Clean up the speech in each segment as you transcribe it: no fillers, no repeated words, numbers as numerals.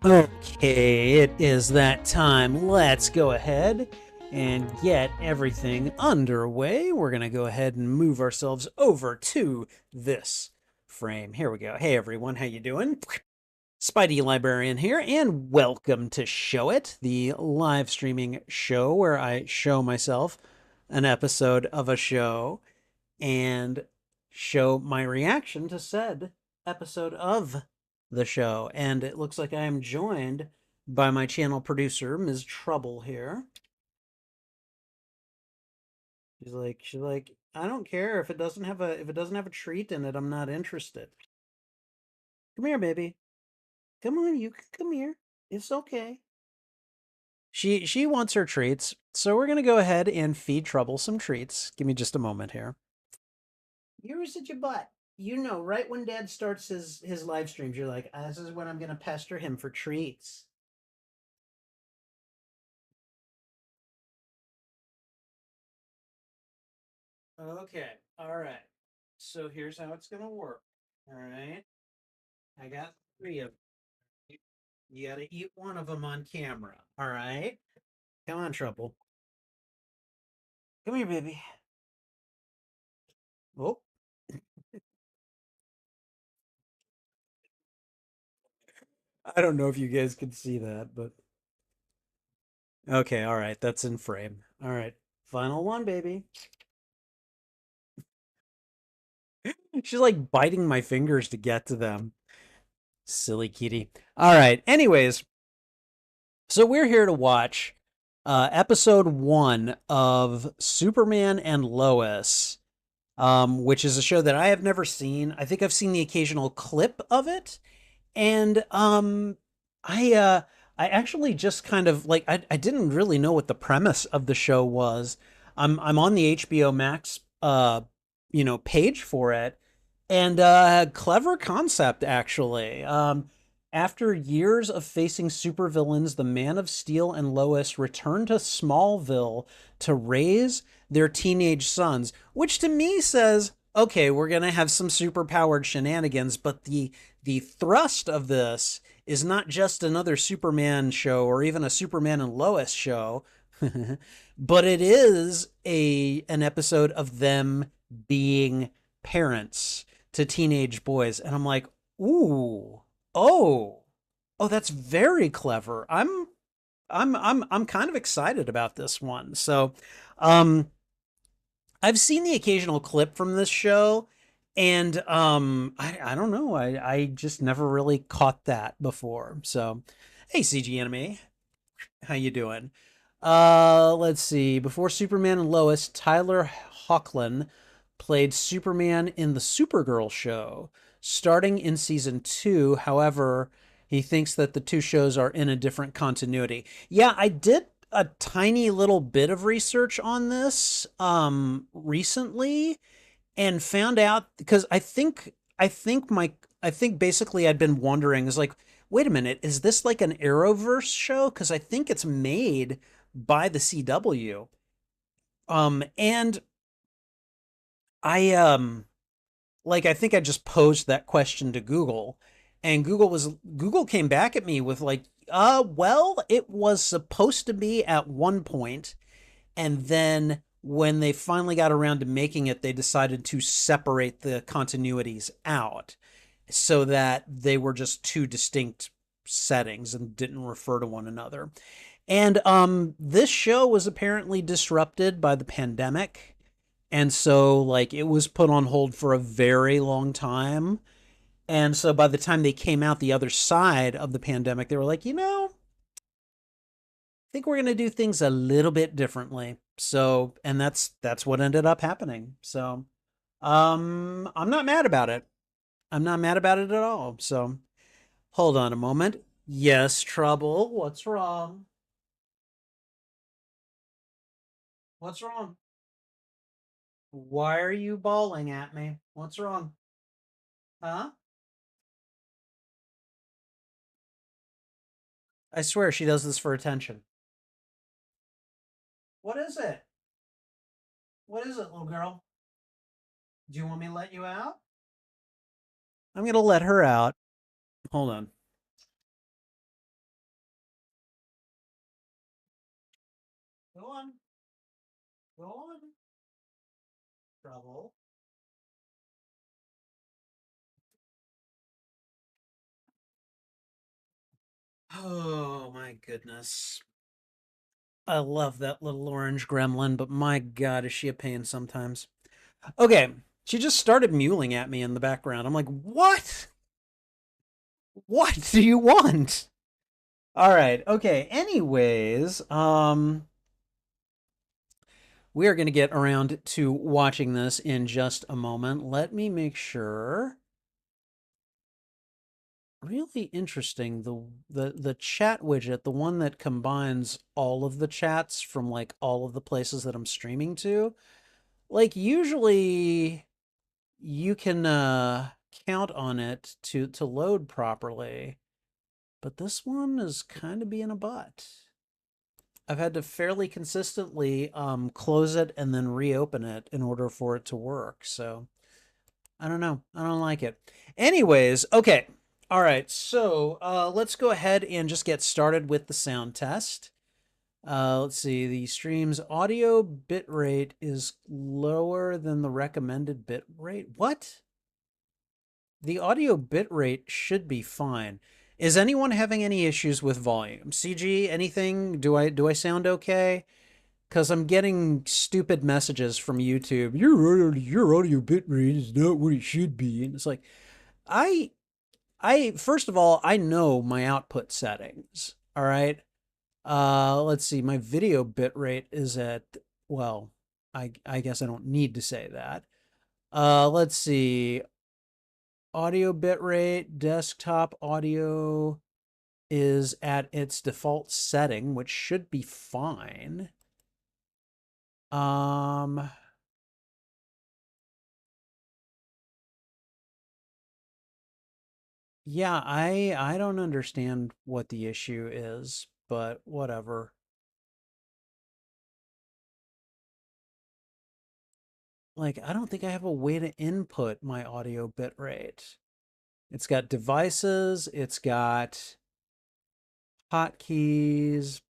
Okay, it is that time. Let's go ahead and get everything underway. We're going to go ahead and move ourselves over to this frame. Here we go. Hey everyone, how you doing? Spidey Librarian here, and welcome to Show It, the live streaming show where I show myself an episode of a show and show my reaction to said episode of the show. And it looks like I am joined by my channel producer, Ms. Trouble here. She's like, I don't care if it doesn't have a treat in it, I'm not interested. Come here, baby. Come on, you can come here. It's okay. She wants her treats, so we're gonna go ahead and feed Trouble some treats. Give me just a moment here. You're such a butt. You know, right when Dad starts his live streams, you're like, this is when I'm gonna pester him for treats. Okay, all right. So here's how it's gonna work. All right, I got three of them. You gotta eat one of them on camera. All right, come on, Trouble. Come here, baby. Oh, I don't know if you guys could see that, but okay, all right, that's in frame. All right, final one, baby. She's like biting my fingers to get to them. Silly kitty. All right. Anyways, so we're here to watch episode 1 of Superman and Lois, which is a show that I have never seen. I think I've seen the occasional clip of it, and I actually just kind of like I didn't really know what the premise of the show was. I'm on the HBO Max page for it, and clever concept actually. After years of facing supervillains, the Man of Steel and Lois return to Smallville to raise their teenage sons, which to me says, okay, we're gonna have some superpowered shenanigans, but the thrust of this is not just another Superman show or even a Superman and Lois show, but it is an episode of them being parents to teenage boys. And I'm like, ooh, oh, oh, that's very clever. I'm kind of excited about this one. So, um, I've seen the occasional clip from this show, and I don't know. I just never really caught that before. So, hey, CG Anime, how you doing? Let's see. Before Superman and Lois, Tyler Hoechlin played Superman in the Supergirl show, starting in season 2. However, he thinks that the two shows are in a different continuity. Yeah, I did a tiny little bit of research on this recently and found out because I think basically I'd been wondering is like, wait a minute, is this like an Arrowverse show? Because I think it's made by the CW. And I like I think I just posed that question to Google, and Google came back at me with like, well, it was supposed to be at one point, and then when they finally got around to making it, they decided to separate the continuities out. so that they were just two distinct settings and didn't refer to one another. And this show was apparently disrupted by the pandemic. And so like it was put on hold for a very long time. And so by the time they came out the other side of the pandemic, they were like, I think we're going to do things a little bit differently. So, and that's what ended up happening. So, I'm not mad about it. I'm not mad about it at all. So, hold on a moment. Yes, trouble. What's wrong? What's wrong? Why are you bawling at me? What's wrong? Huh? I swear she does this for attention. What is it? What is it, little girl? Do you want me to let you out? I'm going to let her out. Hold on. Go on. Go on. Trouble. Oh my goodness. I love that little orange gremlin, but my God, is she a pain sometimes. Okay, she just started mewling at me in the background. I'm like, what? What do you want? All right, okay. Anyways, we are going to get around to watching this in just a moment. Let me make sure. Really interesting. The chat widget, the one that combines all of the chats from like all of the places that I'm streaming to. Like usually you can count on it to load properly, but this one is kind of being a butt. I've had to fairly consistently close it and then reopen it in order for it to work. So I don't know. I don't like it. Anyways, okay. All right. So let's go ahead and just get started with the sound test. Let's see. The stream's audio bit rate is lower than the recommended bit rate. What? The audio bit rate should be fine. Is anyone having any issues with volume? CG, anything? Do I sound okay? Because I'm getting stupid messages from YouTube. Your audio bit rate is not what it should be, and it's like I I first of all I know my output settings. All right. Let's see. My video bit rate is at well, I guess I don't need to say that. Let's see. Audio bitrate, desktop audio is at its default setting, which should be fine. Um, yeah, I don't understand what the issue is, but whatever. Like, I don't think I have a way to input my audio bitrate. It's got devices, it's got hotkeys.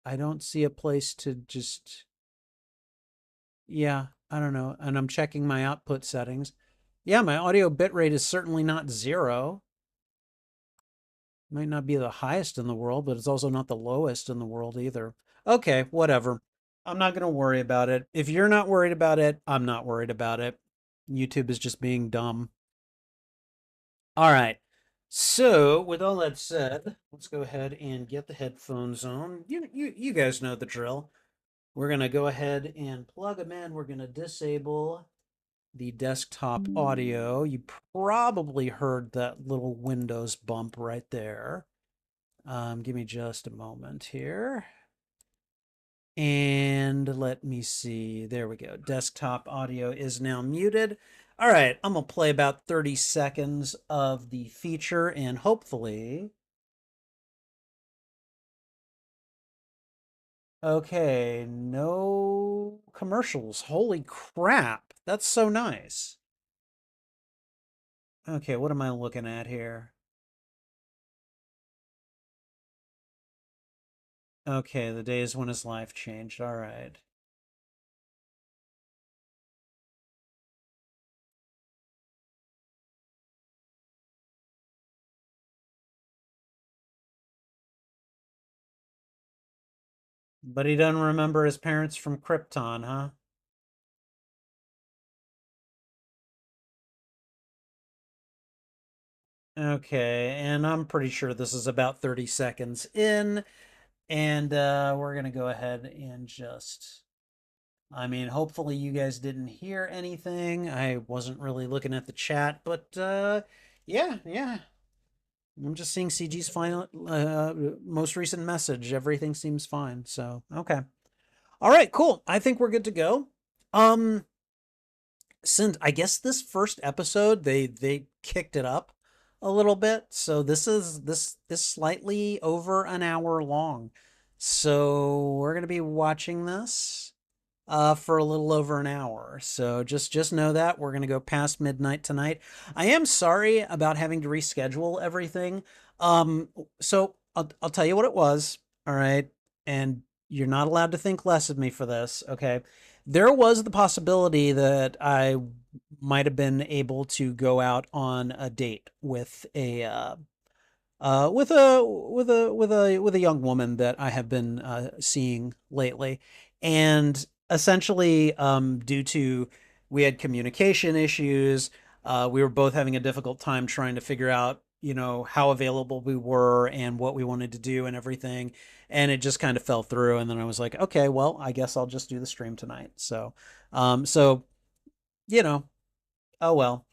I don't see a place to just, yeah, I don't know. And I'm checking my output settings. Yeah, my audio bitrate is certainly not 0. Might not be the highest in the world, but it's also not the lowest in the world either. Okay, whatever. I'm not going to worry about it. If you're not worried about it, I'm not worried about it. YouTube is just being dumb. All right. So, with all that said, let's go ahead and get the headphones on. You guys know the drill. We're going to go ahead and plug them in. We're going to disable the desktop audio. You probably heard that little Windows bump right there. Give me just a moment here. And let me see. There we go. Desktop audio is now muted. All right, I'm going to play about 30 seconds of the feature and hopefully. Okay, no commercials. Holy crap. That's so nice. Okay, what am I looking at here? Okay, the days when his life changed. All right. But he doesn't remember his parents from Krypton, huh? Okay, and I'm pretty sure this is about 30 seconds in, and we're gonna go ahead and just, I mean, hopefully you guys didn't hear anything. I wasn't really looking at the chat, but yeah, yeah. I'm just seeing CG's final, most recent message. Everything seems fine. So, okay. All right, cool. I think we're good to go. Um, since I guess this first episode they kicked it up a little bit, so this slightly over an hour long. So we're gonna be watching this for a little over an hour. So just know that we're gonna go past midnight tonight. I am sorry about having to reschedule everything. Um, so I'll tell you what it was. All right, and you're not allowed to think less of me for this. Okay, there was the possibility that I might have been able to go out on a date with a with a young woman that I have been seeing lately, and essentially, due to we had communication issues, we were both having a difficult time trying to figure out, how available we were and what we wanted to do and everything, and it just kind of fell through. And then I was like, okay, well, I guess I'll just do the stream tonight. So you know, oh well.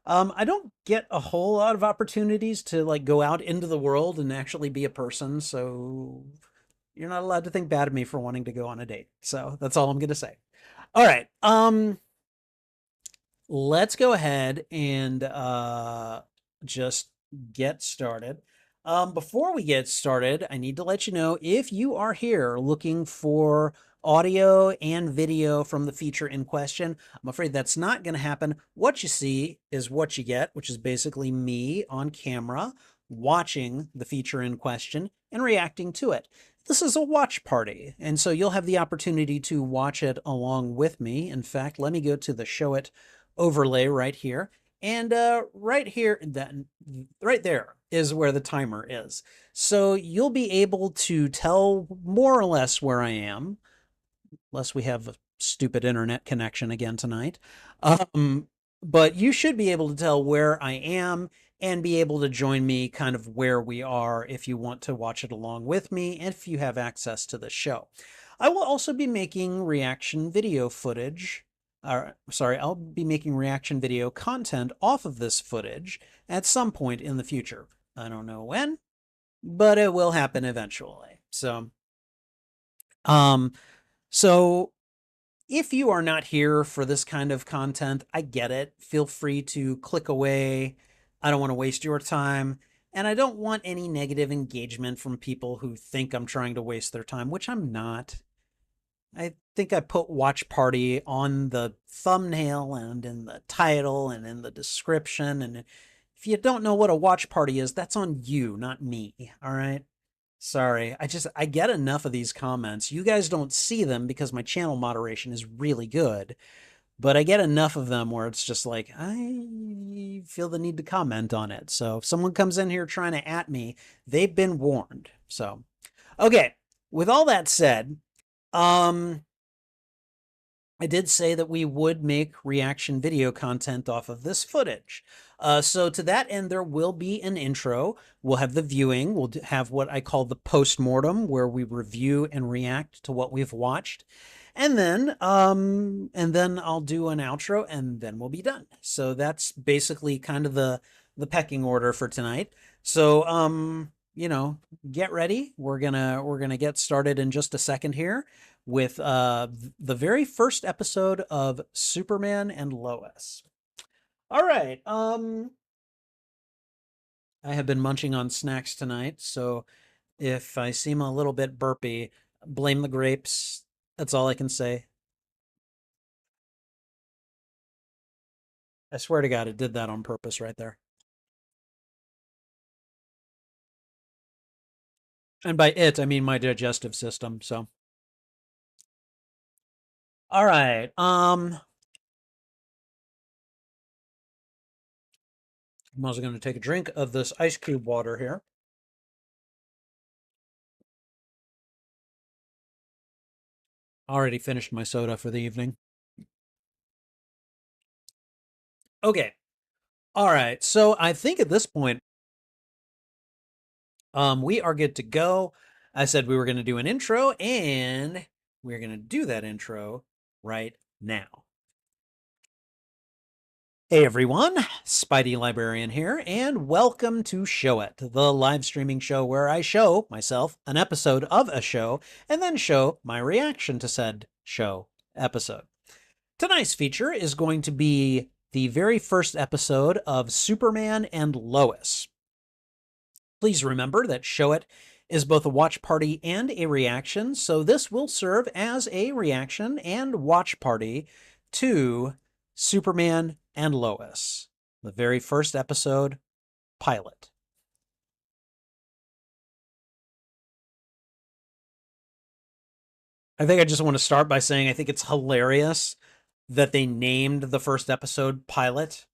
I don't get a whole lot of opportunities to like go out into the world and actually be a person, so you're not allowed to think bad of me for wanting to go on a date. So that's all I'm gonna say. All right. Let's go ahead and just get started. Before we get started, I need to let you know if you are here looking for audio and video from the feature in question, I'm afraid that's not going to happen. What you see is what you get, which is basically me on camera watching the feature in question and reacting to it. This is a watch party, and so you'll have the opportunity to watch it along with me. In fact, let me go to the show it overlay right here. And right here, that right there is where the timer is. So you'll be able to tell more or less where I am, unless we have a stupid internet connection again tonight. Um, but you should be able to tell where I am and be able to join me kind of where we are if you want to watch it along with me and if you have access to the show. I will also be making reaction video footage. Sorry, I'll be making reaction video content off of this footage at some point in the future. I don't know when, but it will happen eventually. Um, so if you are not here for this kind of content, I get it. Feel free to click away. I don't want to waste your time. And I don't want any negative engagement from people who think I'm trying to waste their time, which I'm not. I think I put watch party on the thumbnail and in the title and in the description. And if you don't know what a watch party is, that's on you, not me. All right. Sorry. I get enough of these comments. You guys don't see them because my channel moderation is really good, but I get enough of them where it's just like, I feel the need to comment on it. So if someone comes in here trying to at me, they've been warned. So, okay. With all that said, um, I did say that we would make reaction video content off of this footage. So to that end, there will be an intro. We'll have the viewing. We'll have what I call the post-mortem, where we review and react to what we've watched. And then I'll do an outro, and then we'll be done. So that's basically kind of the pecking order for tonight. So get ready. We're gonna get started in just a second here with the very first episode of Superman and Lois. All right. I have been munching on snacks tonight, so if I seem a little bit burpy, blame the grapes. That's all I can say. I swear to God, it did that on purpose right there. And by it, I mean my digestive system. So, all right. I'm also going to take a drink of this ice cube water here. Already finished my soda for the evening. Okay. All right. So I think at this point, we are good to go. I said we were going to do an intro, and we're going to do that intro right now. Hey everyone, Spidey Librarian here, and welcome to Show It, the live streaming show where I show myself an episode of a show and then show my reaction to said show episode. Tonight's feature is going to be the very first episode of Superman and Lois. Please remember that Show It is both a watch party and a reaction, so this will serve as a reaction and watch party to Superman and Lois, the very first episode pilot. I think I just want to start by saying I think it's hilarious that they named the first episode pilot,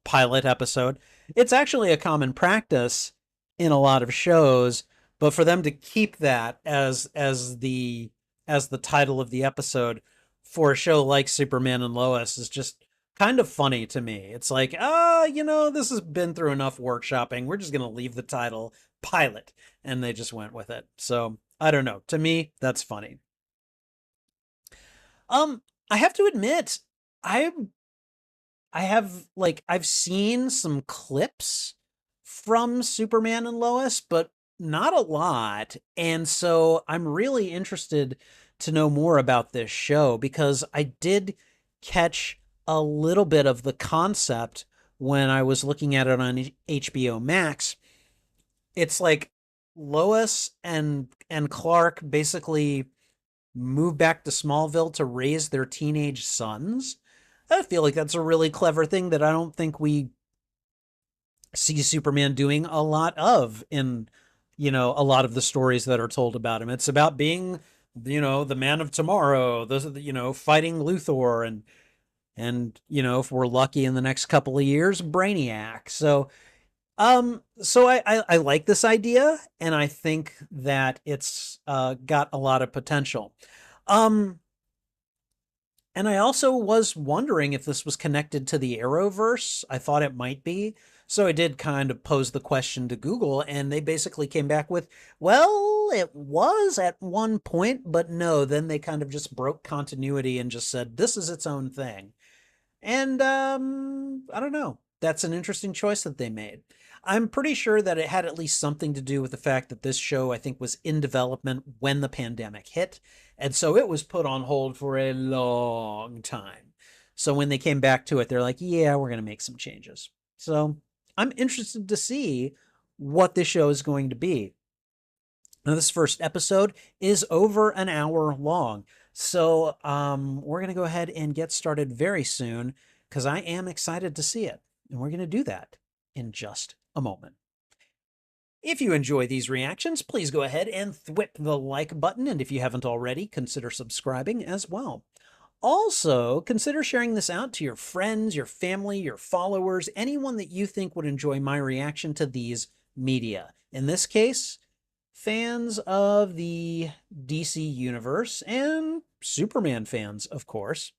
pilot episode. It's actually a common practice in a lot of shows, but for them to keep that as the title of the episode for a show like Superman and Lois is just kind of funny to me. It's like, this has been through enough workshopping. We're just going to leave the title pilot, and they just went with it. So, I don't know. To me, that's funny. I have to admit, I I've seen some clips from Superman and Lois, but not a lot. And so I'm really interested to know more about this show because I did catch a little bit of the concept when I was looking at it on HBO Max. It's like Lois and Clark basically move back to Smallville to raise their teenage sons. I feel like that's a really clever thing that I don't think we see Superman doing a lot of in, a lot of the stories that are told about him. It's about being, the man of tomorrow. Those are the, fighting Luthor and, if we're lucky in the next couple of years, Brainiac. So I like this idea, and I think that it's got a lot of potential. Um, and I also was wondering if this was connected to the Arrowverse. I thought it might be. So I did kind of pose the question to Google, and they basically came back with, well, it was at one point, but no. Then they kind of just broke continuity and just said, this is its own thing. And I don't know. That's an interesting choice that they made. I'm pretty sure that it had at least something to do with the fact that this show, I think, was in development when the pandemic hit. And so it was put on hold for a long time. So when they came back to it, they're like, yeah, we're going to make some changes. So I'm interested to see what this show is going to be. Now, this first episode is over an hour long. So we're going to go ahead and get started very soon because I am excited to see it. And we're going to do that in just a moment. If you enjoy these reactions, please go ahead and thwip the like button. And if you haven't already, consider subscribing as well. Also, consider sharing this out to your friends, your family, your followers, anyone that you think would enjoy my reaction to these media. In this case, fans of the DC universe and Superman fans, of course.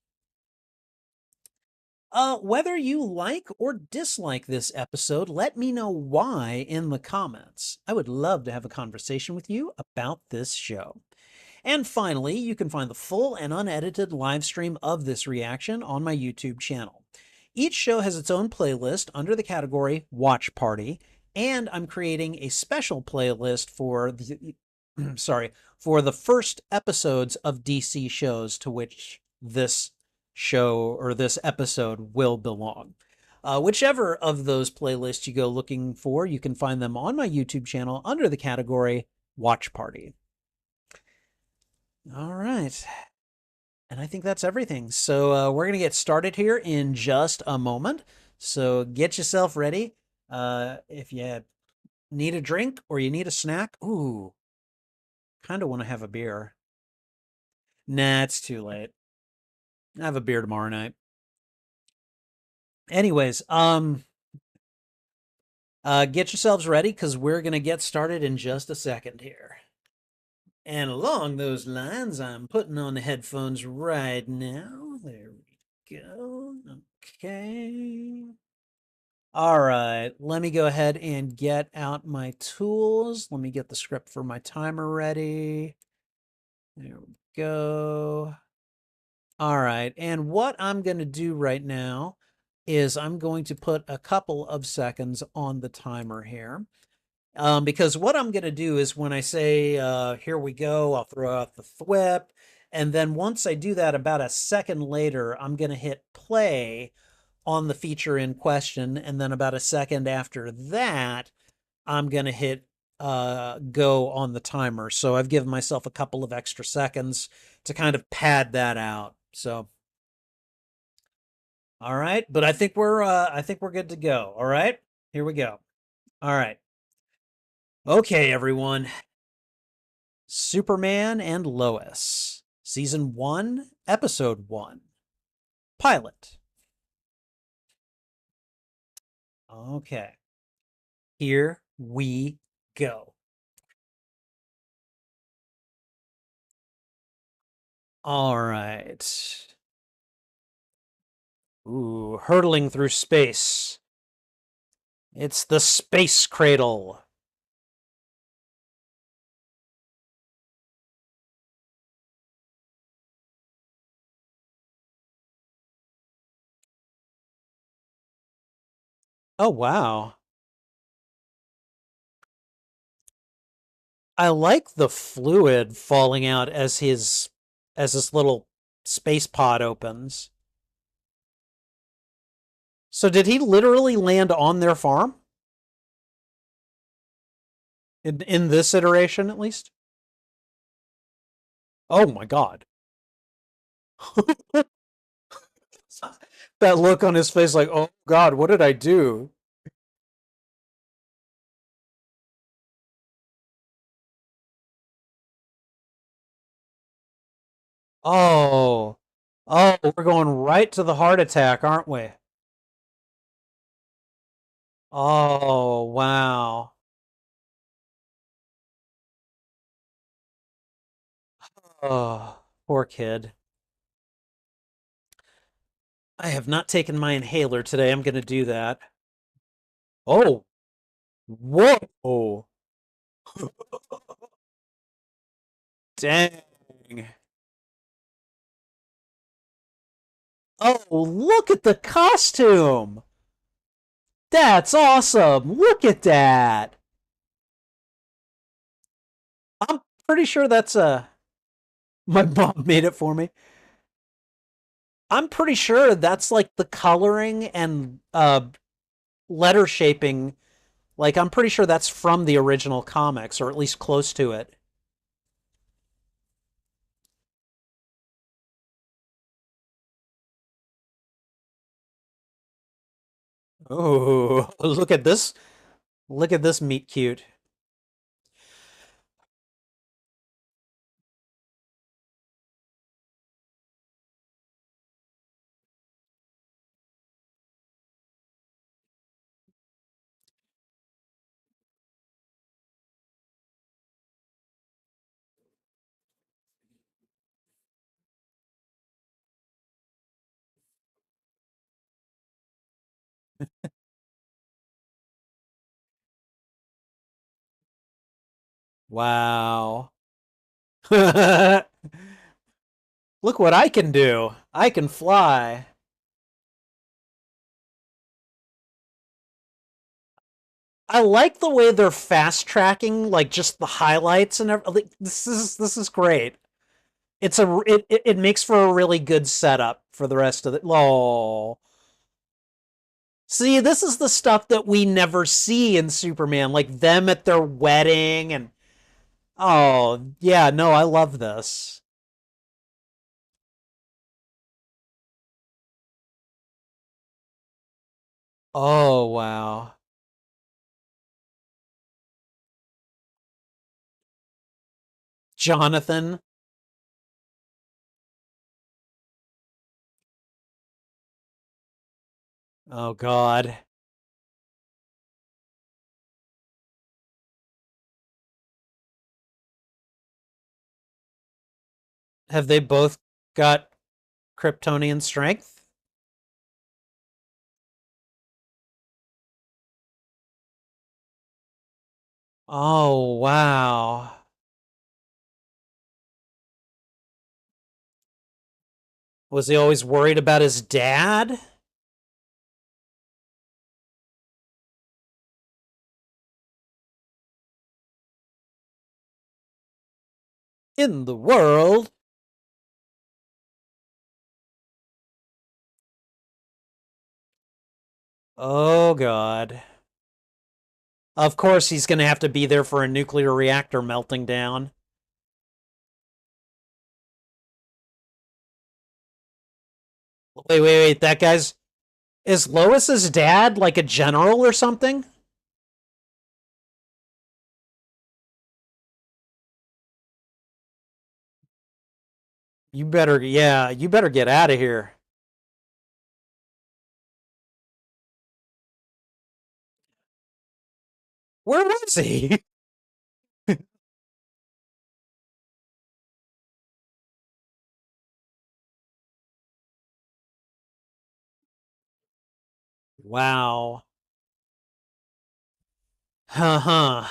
Whether you like or dislike this episode, let me know why in the comments. I would love to have a conversation with you about this show. And finally, you can find the full and unedited live stream of this reaction on my YouTube channel. Each show has its own playlist under the category Watch Party, and I'm creating a special playlist for the for the first episodes of DC shows to which this show or this episode will belong. Whichever of those playlists you go looking for, you can find them on my YouTube channel under the category Watch Party. All right. And I think that's everything. So we're going to get started here in just a moment. So get yourself ready. If you need a drink or you need a snack, ooh, kind of want to have a beer. Nah, it's too late. I have a beer tomorrow night. Anyways, get yourselves ready because we're going to get started in just a second here. And along those lines, I'm putting on the headphones right now. There we go. Okay. All right, let me go ahead and get out my tools. Let me get the script for my timer ready. There we go. All right, and what I'm going to do right now is I'm going to put a couple of seconds on the timer here. Because what I'm going to do is when I say, here we go, I'll throw out the thwip. And then once I do that, about a second later, I'm going to hit play on the feature in question. And then about a second after that, I'm going to hit go on the timer. So I've given myself a couple of extra seconds to kind of pad that out. So, all right. But I think we're good to go. All right. Here we go. All right. Okay, everyone. Superman and Lois, Season 1, Episode 1, Pilot. Okay, here we go. All right. Ooh, hurtling through space. It's the Space Cradle. Oh, wow. I like the fluid falling out as this little space pod opens. So did he literally land on their farm? In this iteration, at least? Oh my god. That look on his face like, oh god, what did I do? Oh. Oh, we're going right to the heart attack, aren't we? Oh, wow. Oh, poor kid. I have not taken my inhaler today. I'm going to do that. Oh, whoa. Dang. Oh, look at the costume. That's awesome. Look at that. I'm pretty sure that's my mom made it for me. I'm pretty sure that's like the coloring and letter shaping. Like I'm pretty sure that's from the original comics, or at least close to it. Oh, look at this! Look at this meet cute. Wow. Look what I can do. I can fly. I like the way they're fast tracking, like just the highlights and everything. Like, this is great. It makes for a really good setup for the rest of the. Oh, see, this is the stuff that we never see in Superman, like them at their wedding and oh, yeah, no, I love this. Oh, wow. Jonathan. Oh god. Have they both got Kryptonian strength? Oh, wow. Was he always worried about his dad? In the world? Oh, God. Of course, he's going to have to be there for a nuclear reactor melting down. Wait. That guy's. Is Lois's dad like a general or something? You better get out of here. Where was he? Wow. Huh.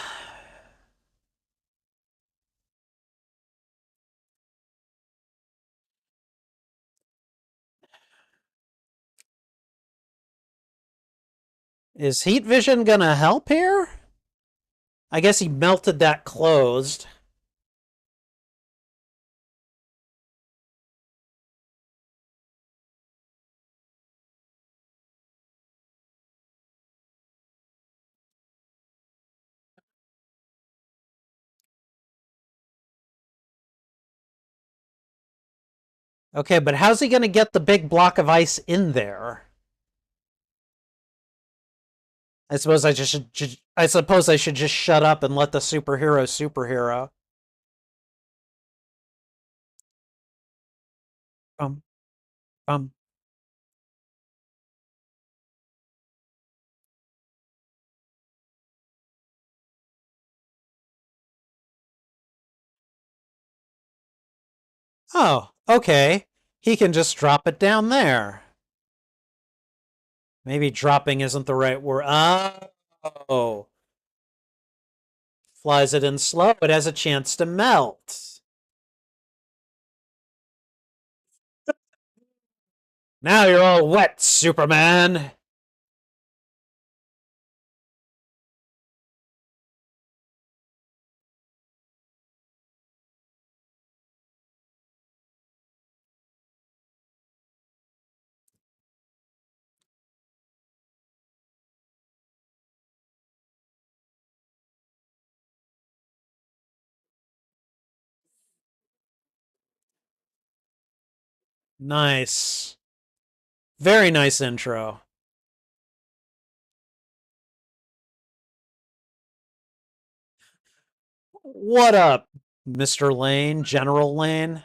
Is heat vision gonna help here? I guess he melted that closed. Okay, but how's he gonna get the big block of ice in there? I suppose I should just shut up and let the superhero. Um um Oh, okay. He can just drop it down there. Maybe dropping isn't the right word. Oh. Flies it in slow, it has a chance to melt. Now you're all wet, Superman. Nice. Very nice intro. What up, Mr. Lane, General Lane?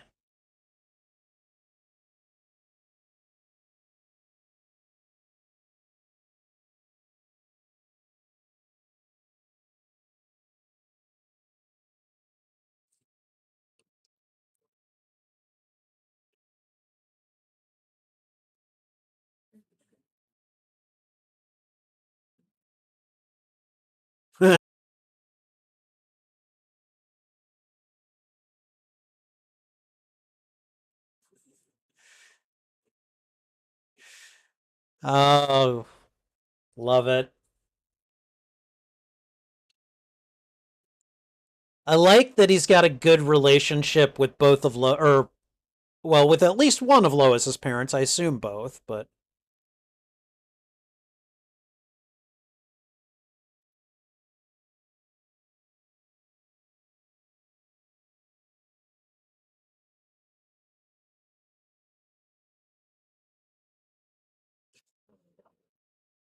Oh, love it. I like that he's got a good relationship with both of or well, with at least one of Lois's parents. I assume both, but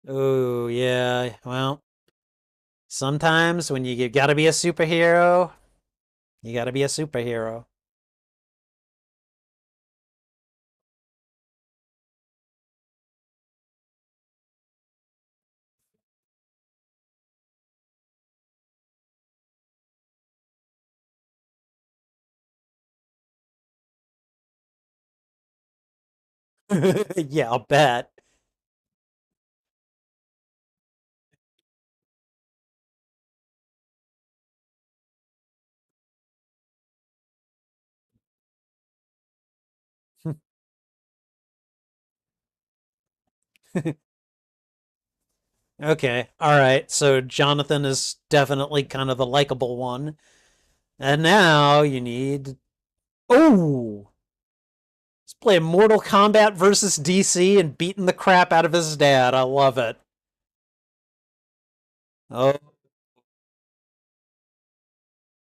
oh yeah. Well, sometimes when you got to be a superhero, you got to be a superhero. Yeah, I'll bet. Okay, all right. So Jonathan is definitely kind of the likable one. And now you need. Oh, he's playing Mortal Kombat versus DC and beating the crap out of his dad. I love it. Oh,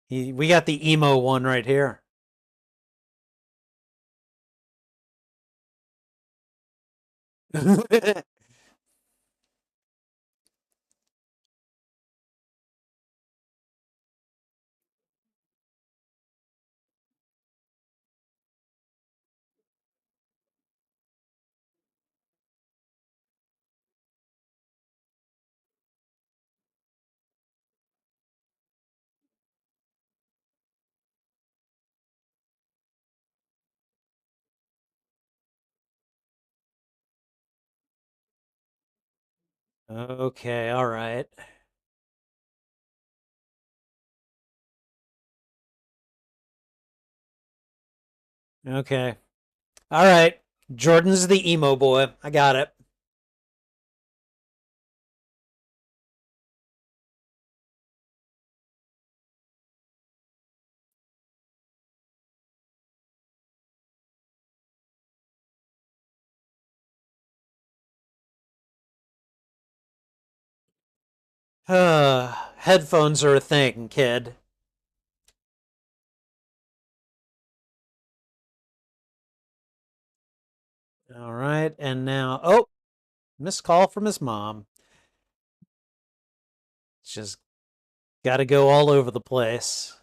we got the emo one right here. Okay, all right. Okay. All right. Jordan's the emo boy. I got it. Headphones are a thing, kid. All right. And now, oh, missed call from his mom. Just got to go all over the place.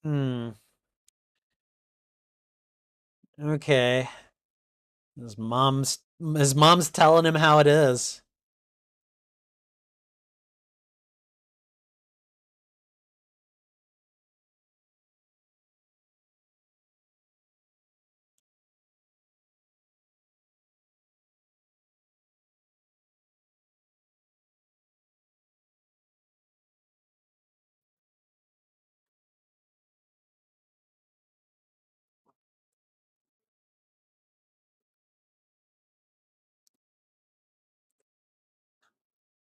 Hmm. Okay. His mom's telling him how it is.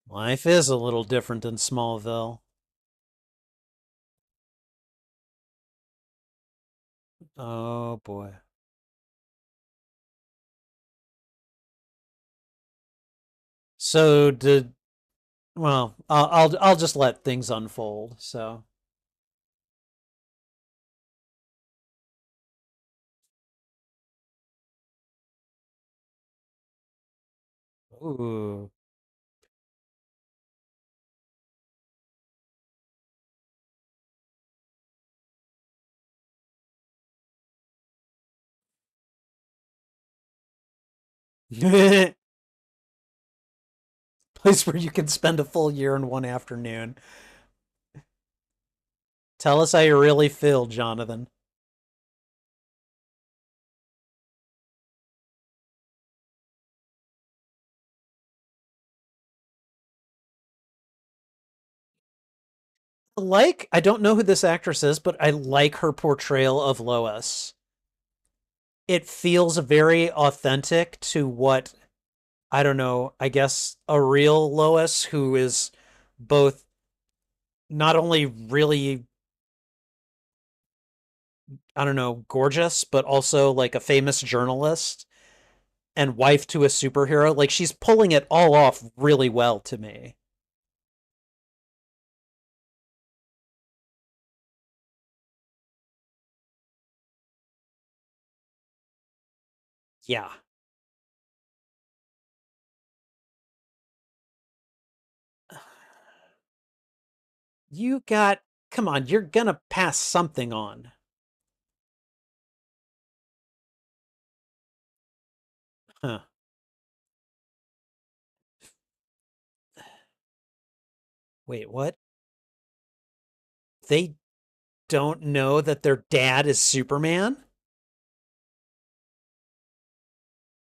Life is a little different in Smallville. Oh boy. So did well, I'll just let things unfold. So, ooh. Place where you can spend a full year in one afternoon. Tell us how you really feel, Jonathan. I don't know who this actress is, but I like her portrayal of Lois. It feels very authentic to what, I don't know, I guess a real Lois who is both not only really, I don't know, gorgeous, but also like a famous journalist and wife to a superhero. Like she's pulling it all off really well to me. Yeah. You got, come on, you're gonna pass something on. Huh. Wait, what? They don't know that their dad is Superman?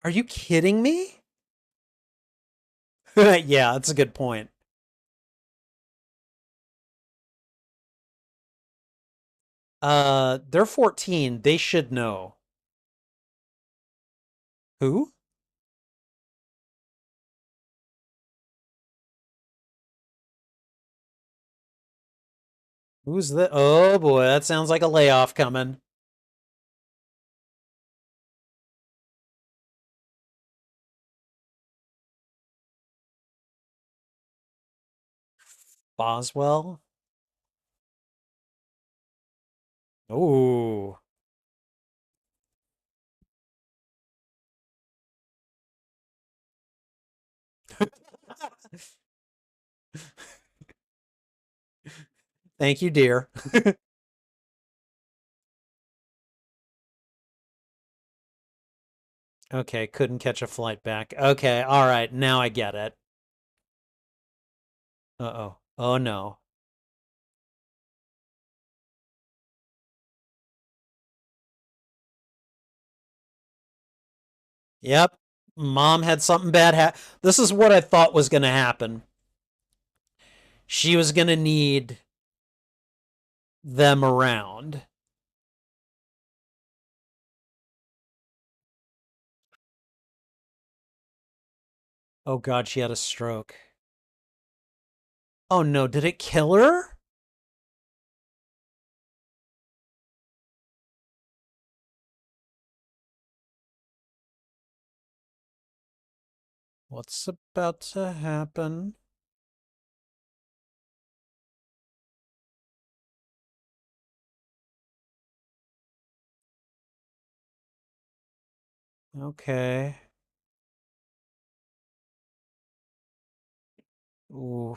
Are you kidding me? Yeah, that's a good point. They're 14. They should know. Who? Who's the? Oh boy, that sounds like a layoff coming. Boswell? Oh. Thank you, dear. Okay, couldn't catch a flight back. Okay, all right, now I get it. Uh-oh. Oh no. Yep. Mom had something bad This is what I thought was going to happen. She was going to need them around. Oh god, she had a stroke. Oh no, did it kill her? What's about to happen? Okay. Ooh.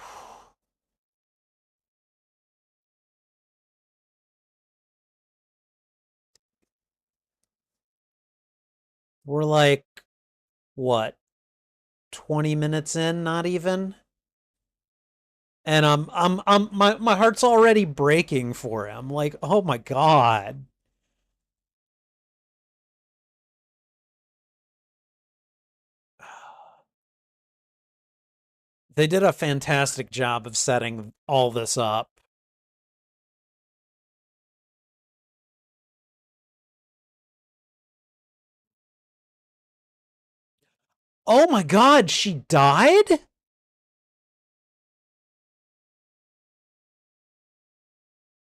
We're like, what, 20 minutes in, not even? And my heart's already breaking for him. Like, oh my god. They did a fantastic job of setting all this up. Oh my god, she died?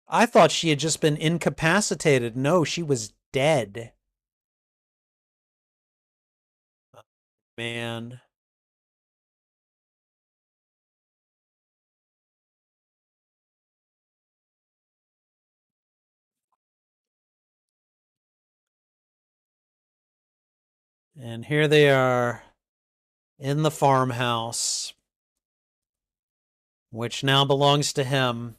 I thought she had just been incapacitated. No, she was dead. Man. And here they are in the farmhouse, which now belongs to him.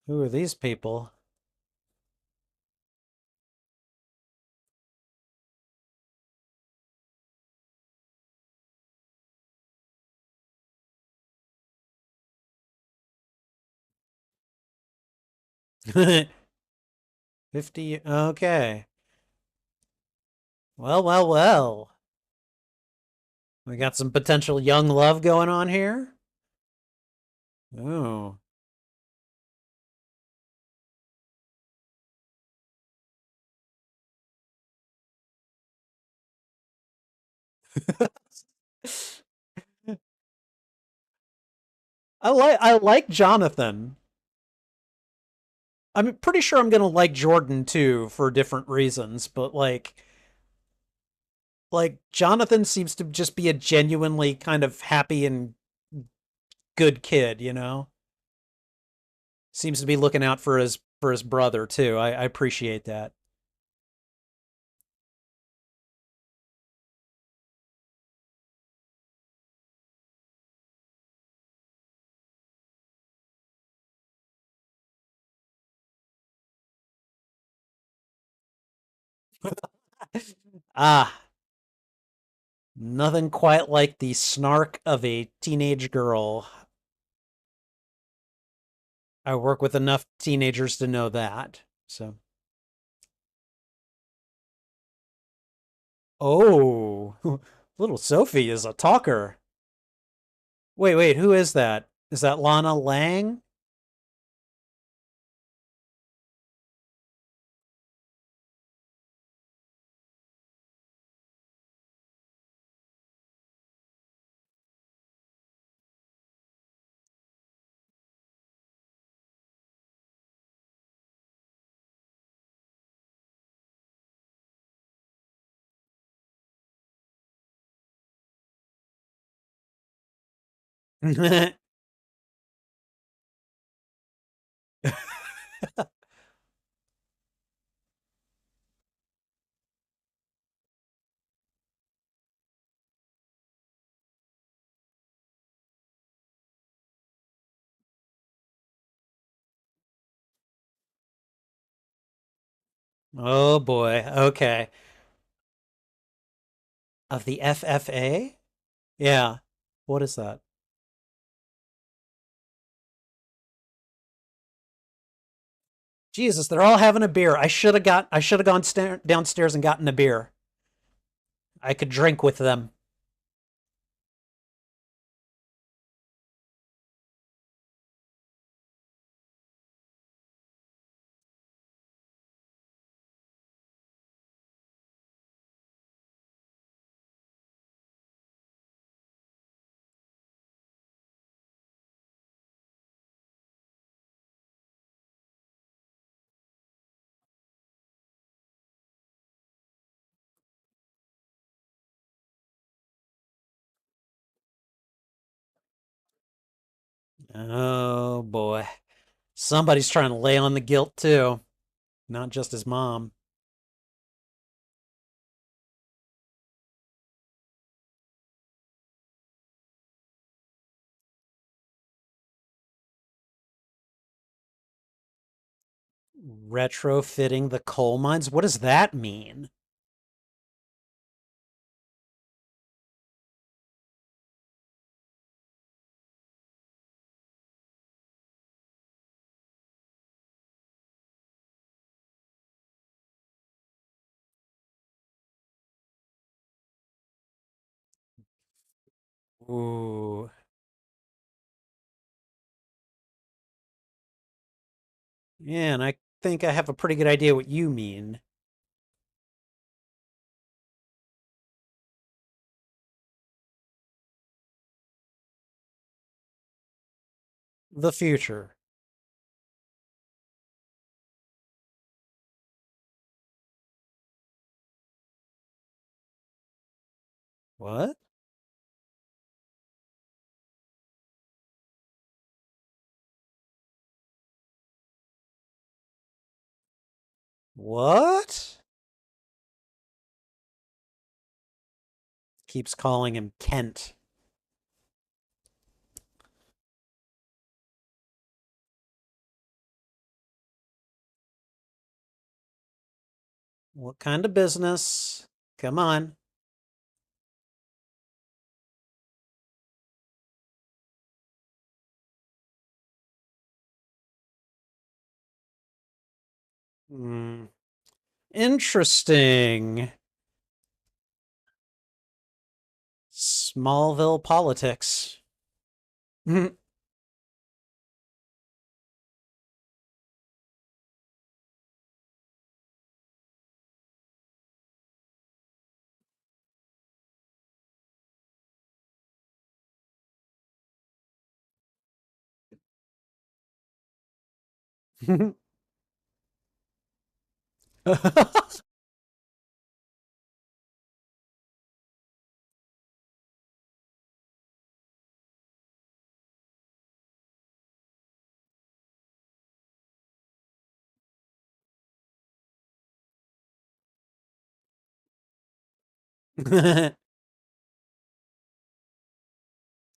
Who are these people? 50. Okay. Well, well, well. We got some potential young love going on here. Oh. I like Jonathan. I'm pretty sure I'm gonna like Jordan too for different reasons, but like Jonathan seems to just be a genuinely kind of happy and good kid, you know? Seems to be looking out for his brother too. I appreciate that. Ah, nothing quite like the snark of a teenage girl. I work with enough teenagers to know that. So, oh, little Sophie is a talker. Wait, who is that? Is that Lana Lang? Oh boy. Okay. Of the FFA? Yeah. What is that? Jesus, they're all having a beer. I should have gone downstairs and gotten a beer. I could drink with them. Oh boy. Somebody's trying to lay on the guilt too, not just his mom. Retrofitting the coal mines? What does that mean? Ooh. Yeah, and I think I have a pretty good idea what you mean. The future. What? What? Keeps calling him Kent. What kind of business? Come on. Hmm. Interesting. Smallville politics.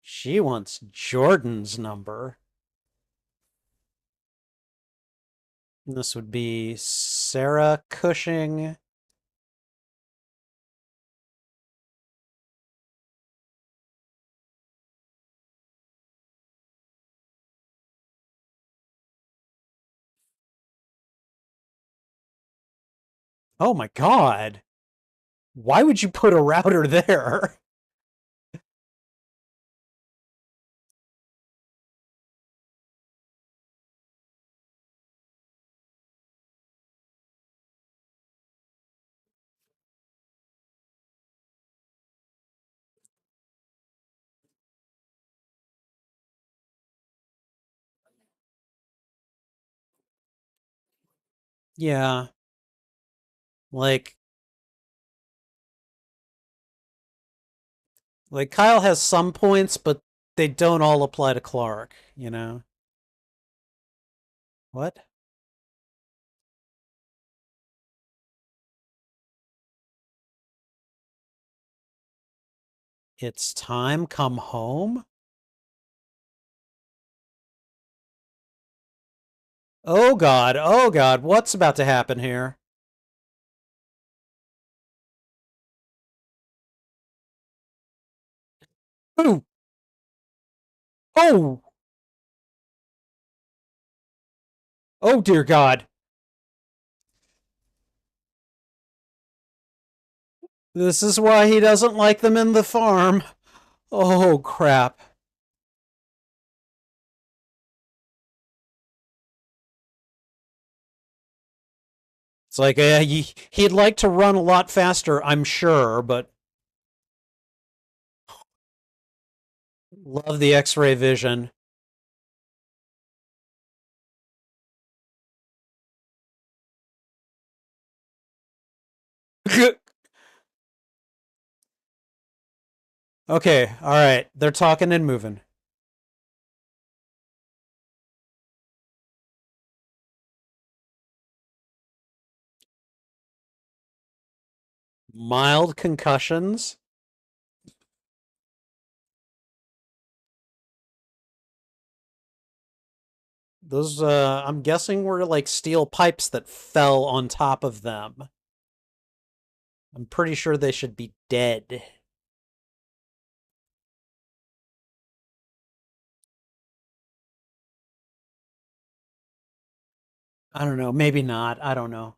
She wants Jordan's number. This would be Sarah Cushing. Oh my God. Why would you put a router there? Yeah, like Kyle has some points, but they don't all apply to Clark, you know? What? It's time, come home? Oh God, what's about to happen here? Ooh, oh, oh dear God. This is why he doesn't like them in the farm. Oh crap. It's like he'd like to run a lot faster, I'm sure, but love the X-ray vision. Okay, all right. They're talking and moving. Mild concussions. Those, I'm guessing, were like steel pipes that fell on top of them. I'm pretty sure they should be dead. I don't know. Maybe not. I don't know.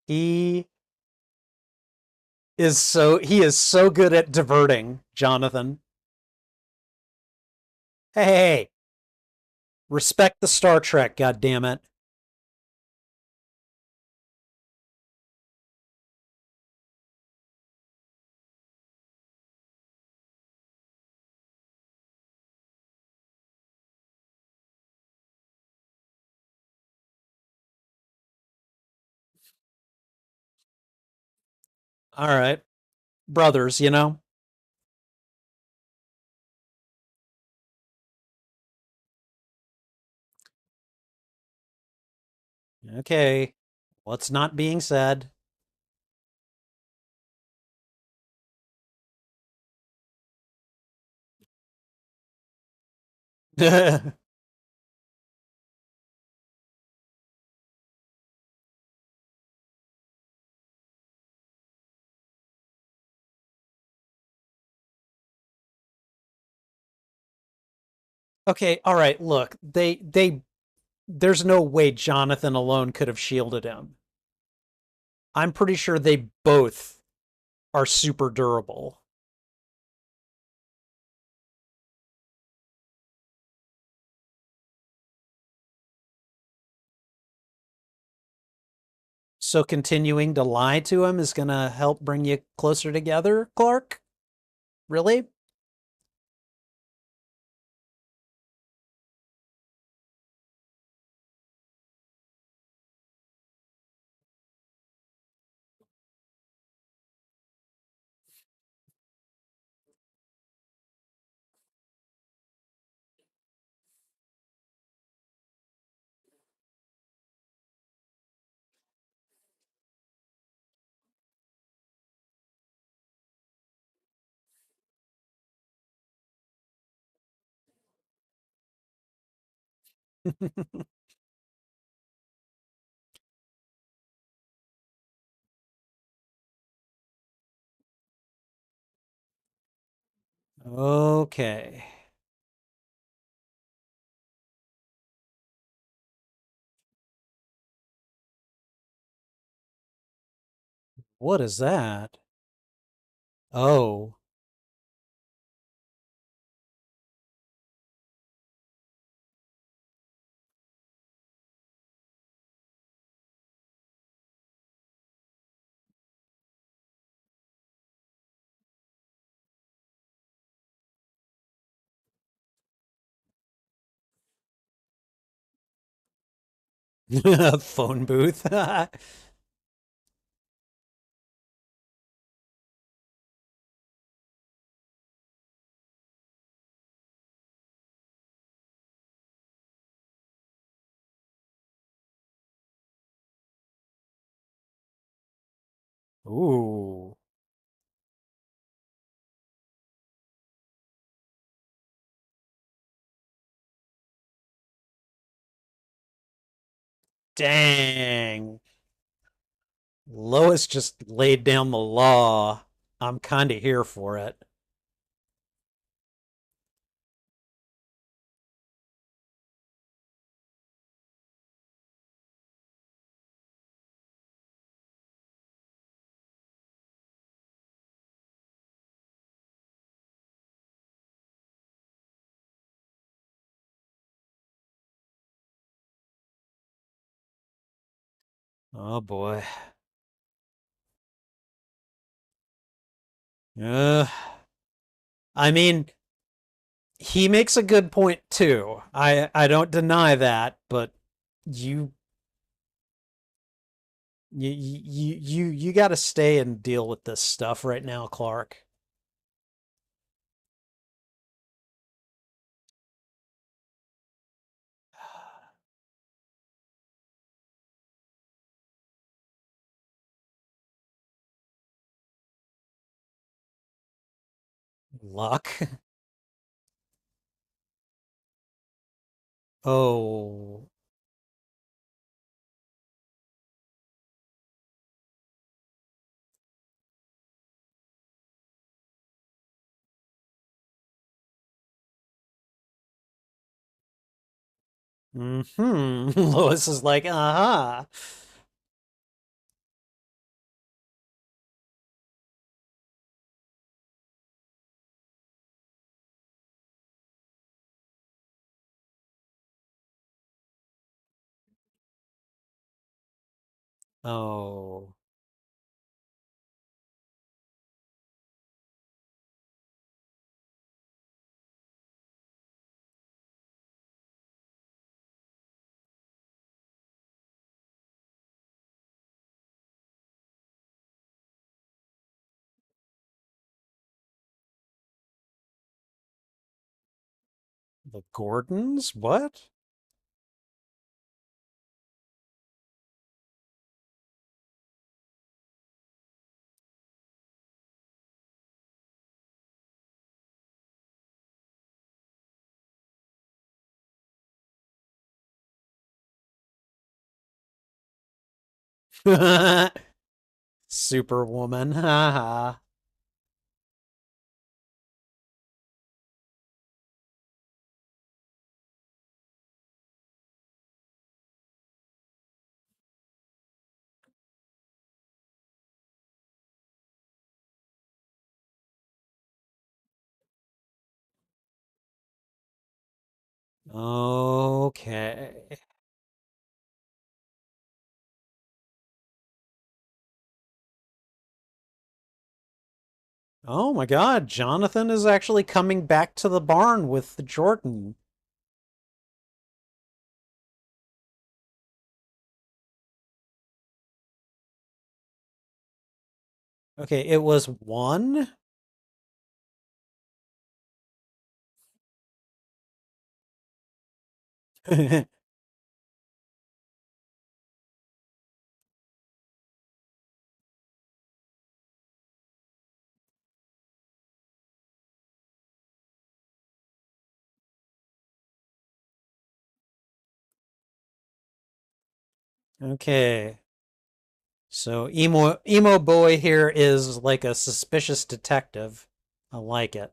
he he is so good at diverting, Jonathan. Hey, respect the Star Trek, God damn it. All right, brothers, you know. Okay, what's not being said? Okay, all right. Look, there's no way Jonathan alone could have shielded him. I'm pretty sure they both are super durable. So continuing to lie to him is going to help bring you closer together, Clark? Really? Okay. What is that? Oh. Phone booth. Ooh. Dang. Lois just laid down the law. I'm kind of here for it. Oh boy. Uh, I mean, he makes a good point too. I don't deny that, but you you got to stay and deal with this stuff right now, Clark. Luck. Oh. Hmm. Lois is like, aha. Oh. The Gordons? What? Superwoman. Haha. Okay. Oh my God, Jonathan is actually coming back to the barn with Jordan. Okay, it was one. Okay. So emo boy here is like a suspicious detective. I like it.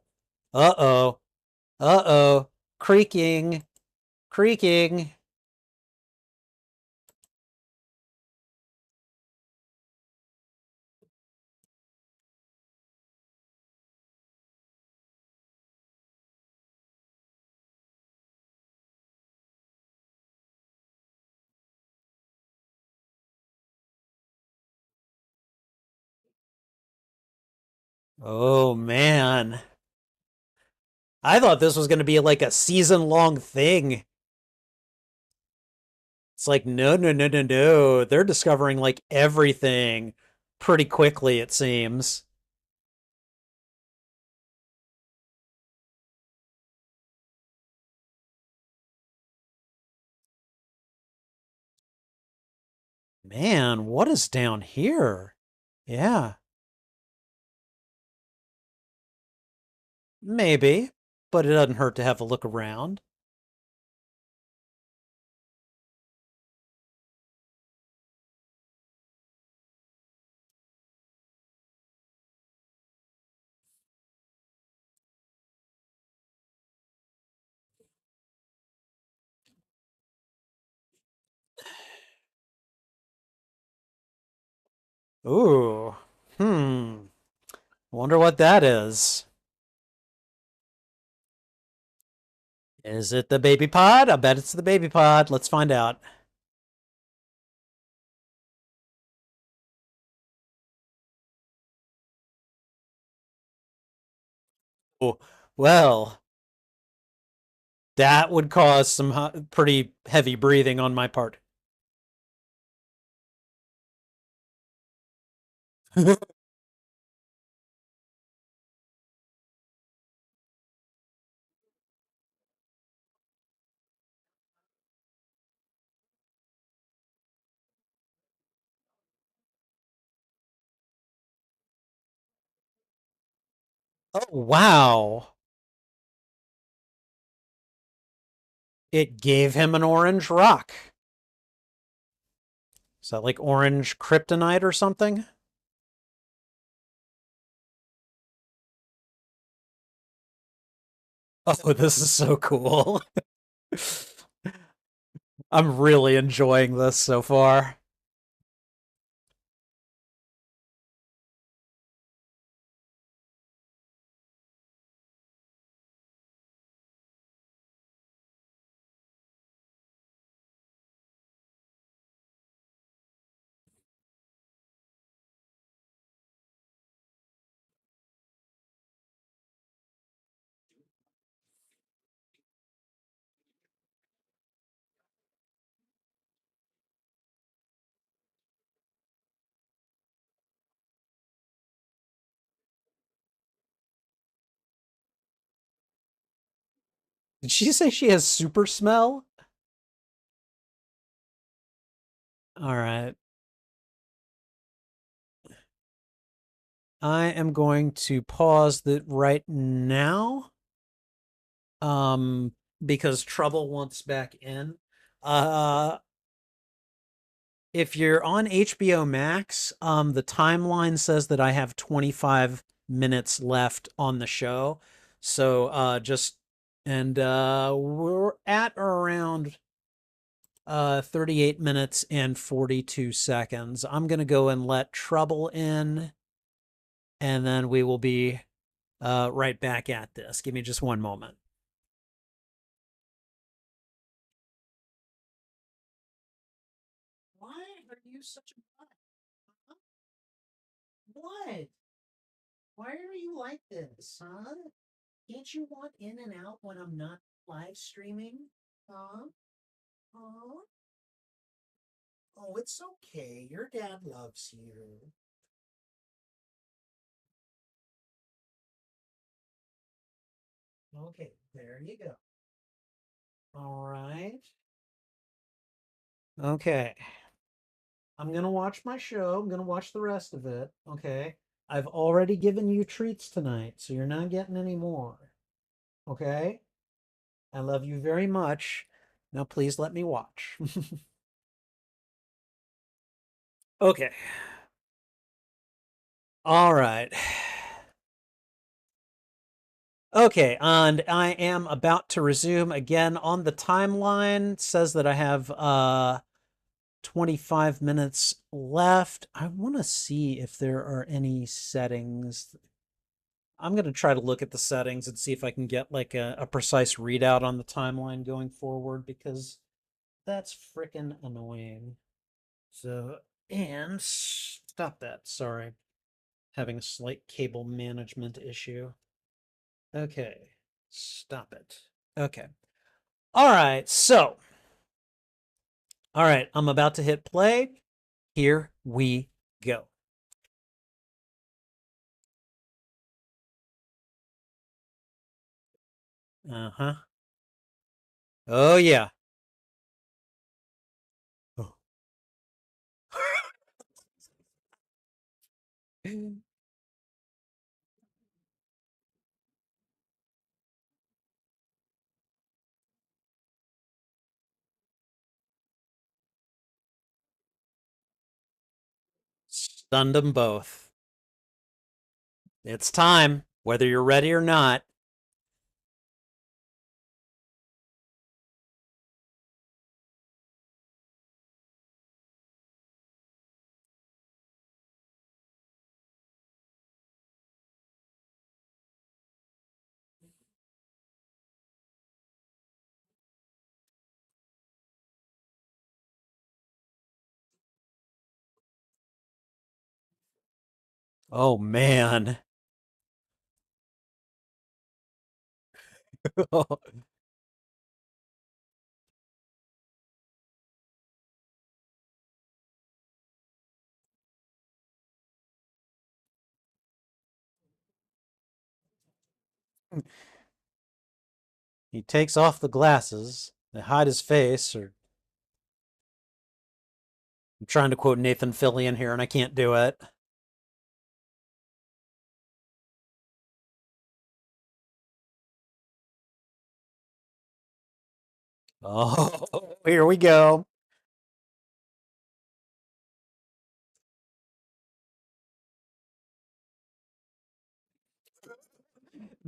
Uh-oh. Uh-oh. Creaking. Creaking. Oh man. I thought this was going to be like a season-long thing. It's like, no, no, no, no, no. They're discovering like everything pretty quickly, it seems. Man, what is down here? Yeah, maybe, but it doesn't hurt to have a look around. Ooh, hmm. Wonder what that is. Is it the baby pod? I bet it's the baby pod. Let's find out. Oh, well, that would cause some pretty heavy breathing on my part. Oh, wow. It gave him an orange rock. Is that like orange kryptonite or something? Oh, this is so cool. I'm really enjoying this so far. Did she say she has super smell? All right. I am going to pause that right now. Um, because Trouble wants back in. Uh, if you're on HBO Max, the timeline says that I have 25 minutes left on the show. So just and we're at around 38 minutes and 42 seconds. I'm going to go and let Trouble in, and then we will be right back at this. Give me just one moment. you such a butt? Huh? What? Why are you like this, huh? Can't you want in and out when I'm not live streaming? Huh? Huh? Oh, it's okay. Your dad loves you. Okay, there you go. All right. Okay. I'm gonna watch my show. I'm gonna watch the rest of it. Okay. I've already given you treats tonight, so you're not getting any more. Okay? I love you very much. Now please let me watch. Okay. All right. Okay, and I am about to resume again on the timeline. It says that I have 25 minutes left. I want to see if there are any settings. I'm going to try to look at the settings and see if I can get like a precise readout on the timeline going forward because that's freaking annoying. So, and stop that. Sorry. Having a slight cable management issue. Okay. Stop it. Okay. All right. So, all right. I'm about to hit play. Here we go. Uh huh. Oh, yeah. Oh. Stunned them both. It's time, whether you're ready or not. Oh, man. He takes off the glasses. They hide his face, or I'm trying to quote Nathan Fillion here, and I can't do it. Oh, here we go.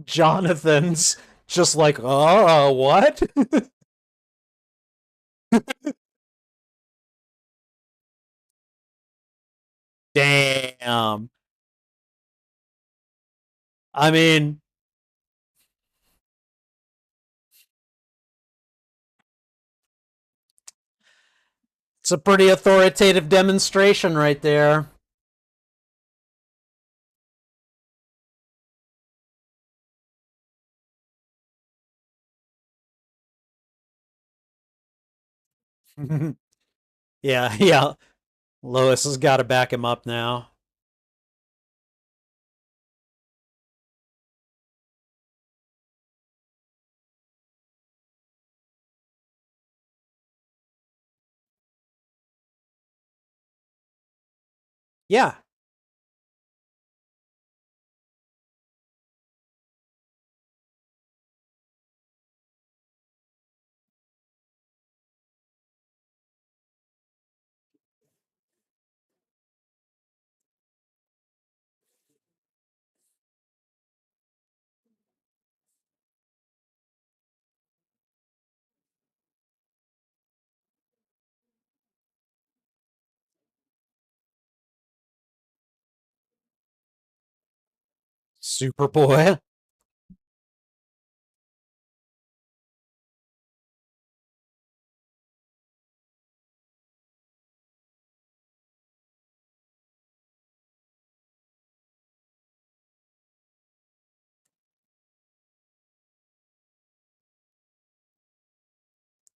Jonathan's just like, oh, what? Damn. I mean, it's a pretty authoritative demonstration right there. Yeah, yeah. Lois has got to back him up now. Yeah. Superboy.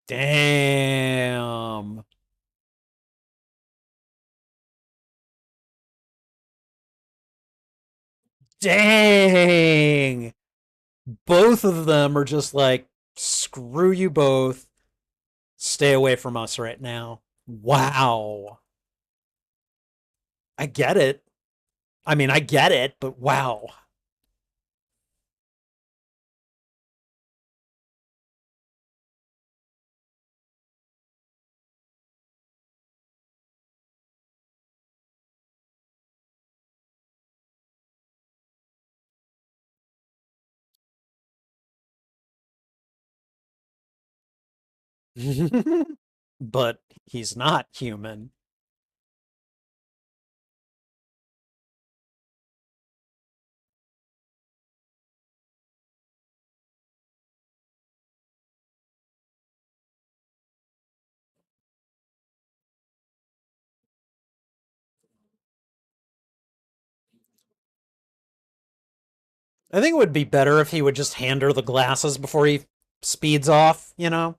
Damn. Dang. Both of them are just like, screw you both. Stay away from us right now. Wow. I get it. I mean, I get it, but wow. But he's not human. I think it would be better if he would just hand her the glasses before he speeds off, you know?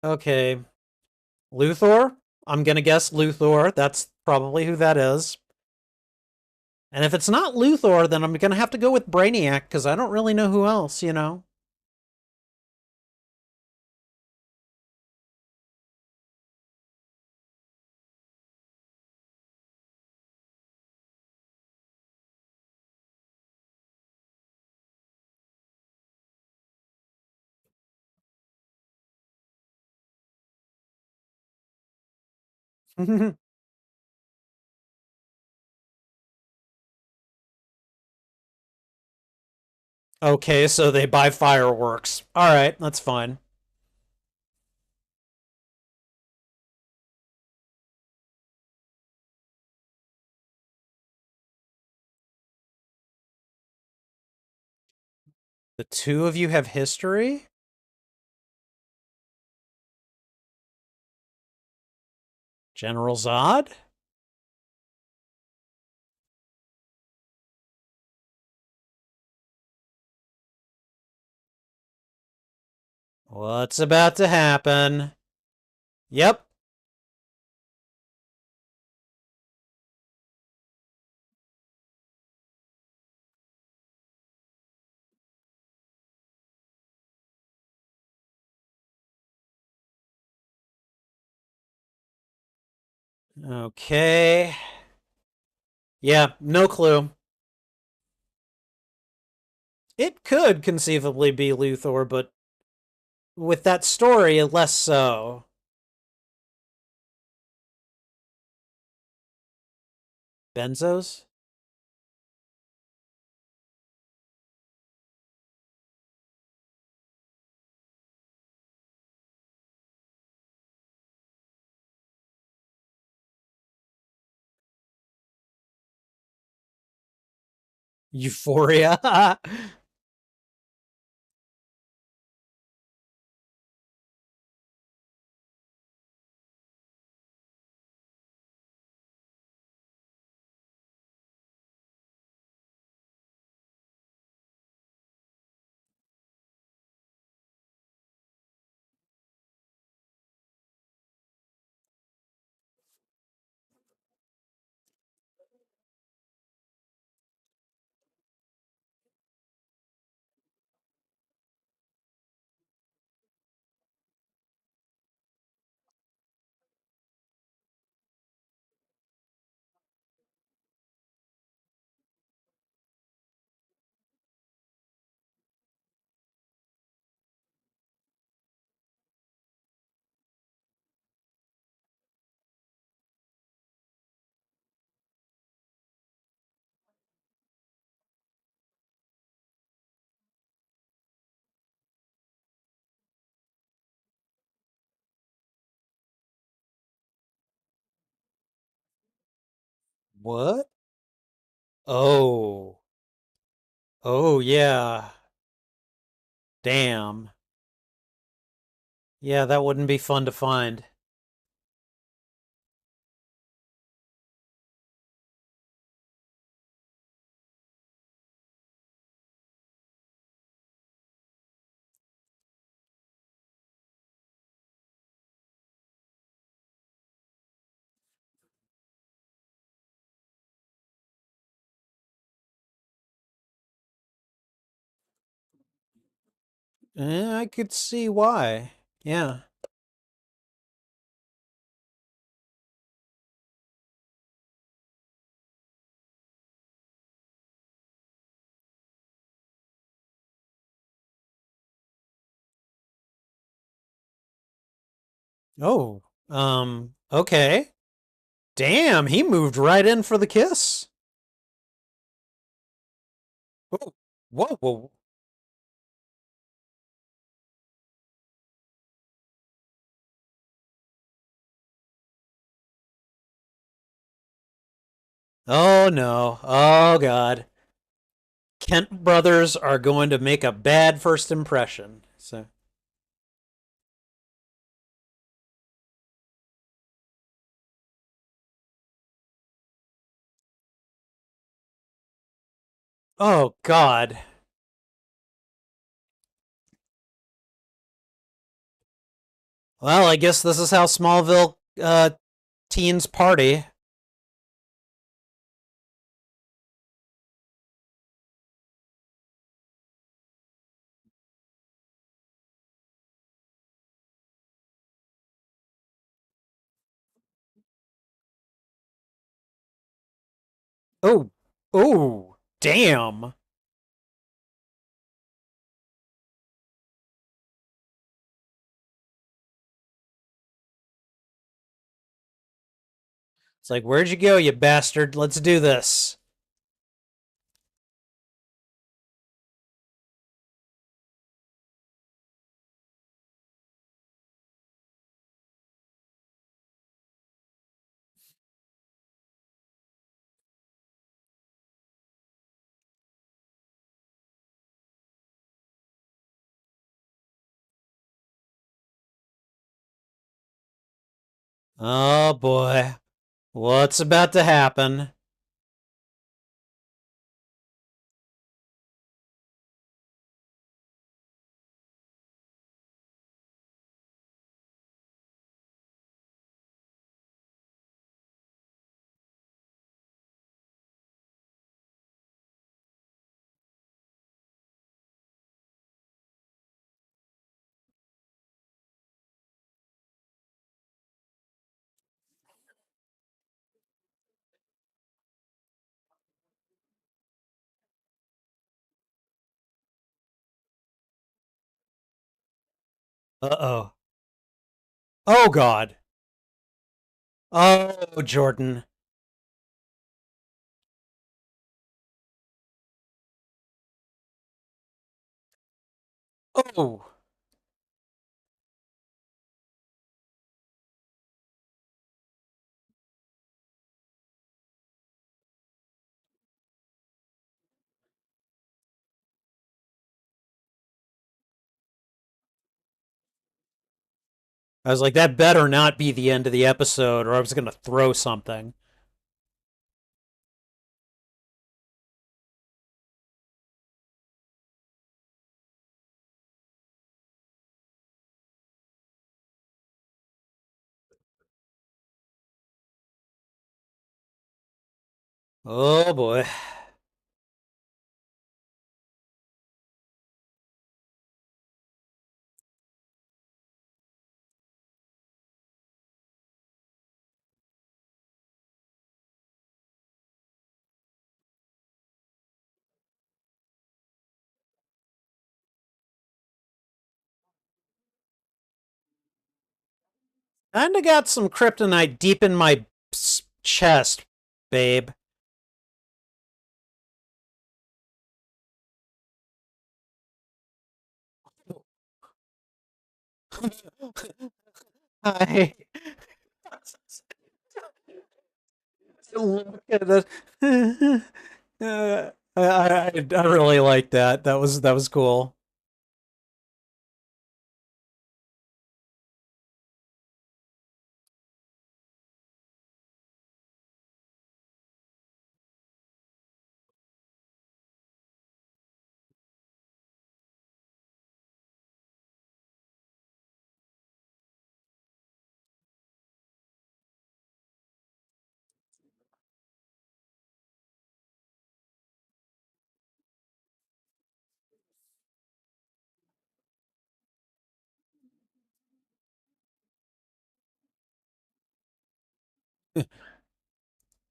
Okay. Luthor? I'm gonna guess Luthor. That's probably who that is. And if it's not Luthor, then I'm gonna have to go with Brainiac because I don't really know who else, you know? Okay, so they buy fireworks. All right, that's fine. The two of you have history? General Zod? What's about to happen? Yep. Okay. Yeah, no clue. It could conceivably be Luthor, but with that story, less so. Benzos? Euphoria? What? Oh. Oh, yeah. Damn. Yeah, that wouldn't be fun to find. I could see why. Yeah. Oh. Okay. Damn, he moved right in for the kiss. Oh. Whoa, whoa. Oh no. Oh god. Kent brothers are going to make a bad first impression. So, oh god. Well, I guess this is how Smallville teens party. Oh. Oh. Damn. It's like, where'd you go, you bastard? Let's do this. Oh boy. What's about to happen? Uh oh. Oh god. Oh, Jordan. Oh. I was like, that better not be the end of the episode, or I was gonna throw something. Oh boy. Kinda got some kryptonite deep in my chest, babe. Hi. Look at that. I really like that. That was cool.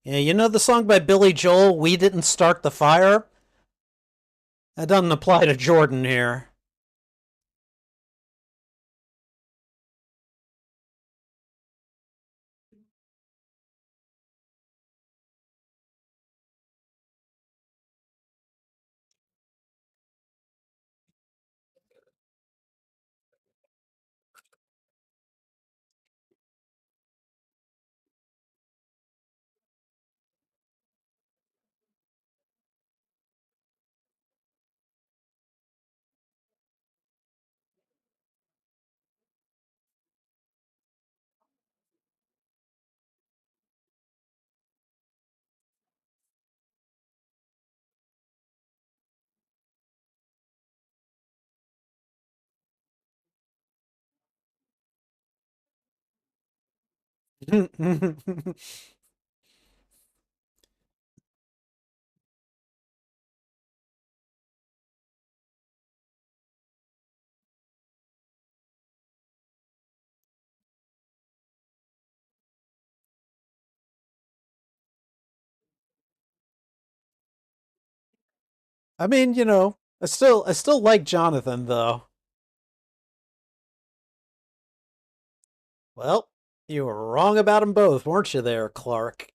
Yeah, you know the song by Billy Joel, "We Didn't Start the Fire"? That doesn't apply to Jordan here. I mean, I still like Jonathan though. Well, you were wrong about them both, weren't you there, Clark?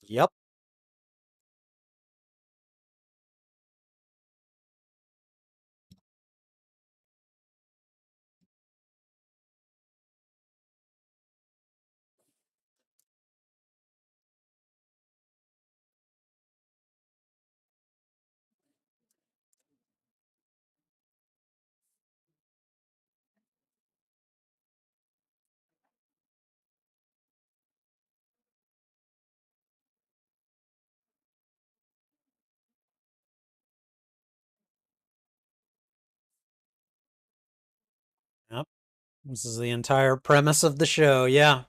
Yep. Yep. This is the entire premise of the show. Yeah.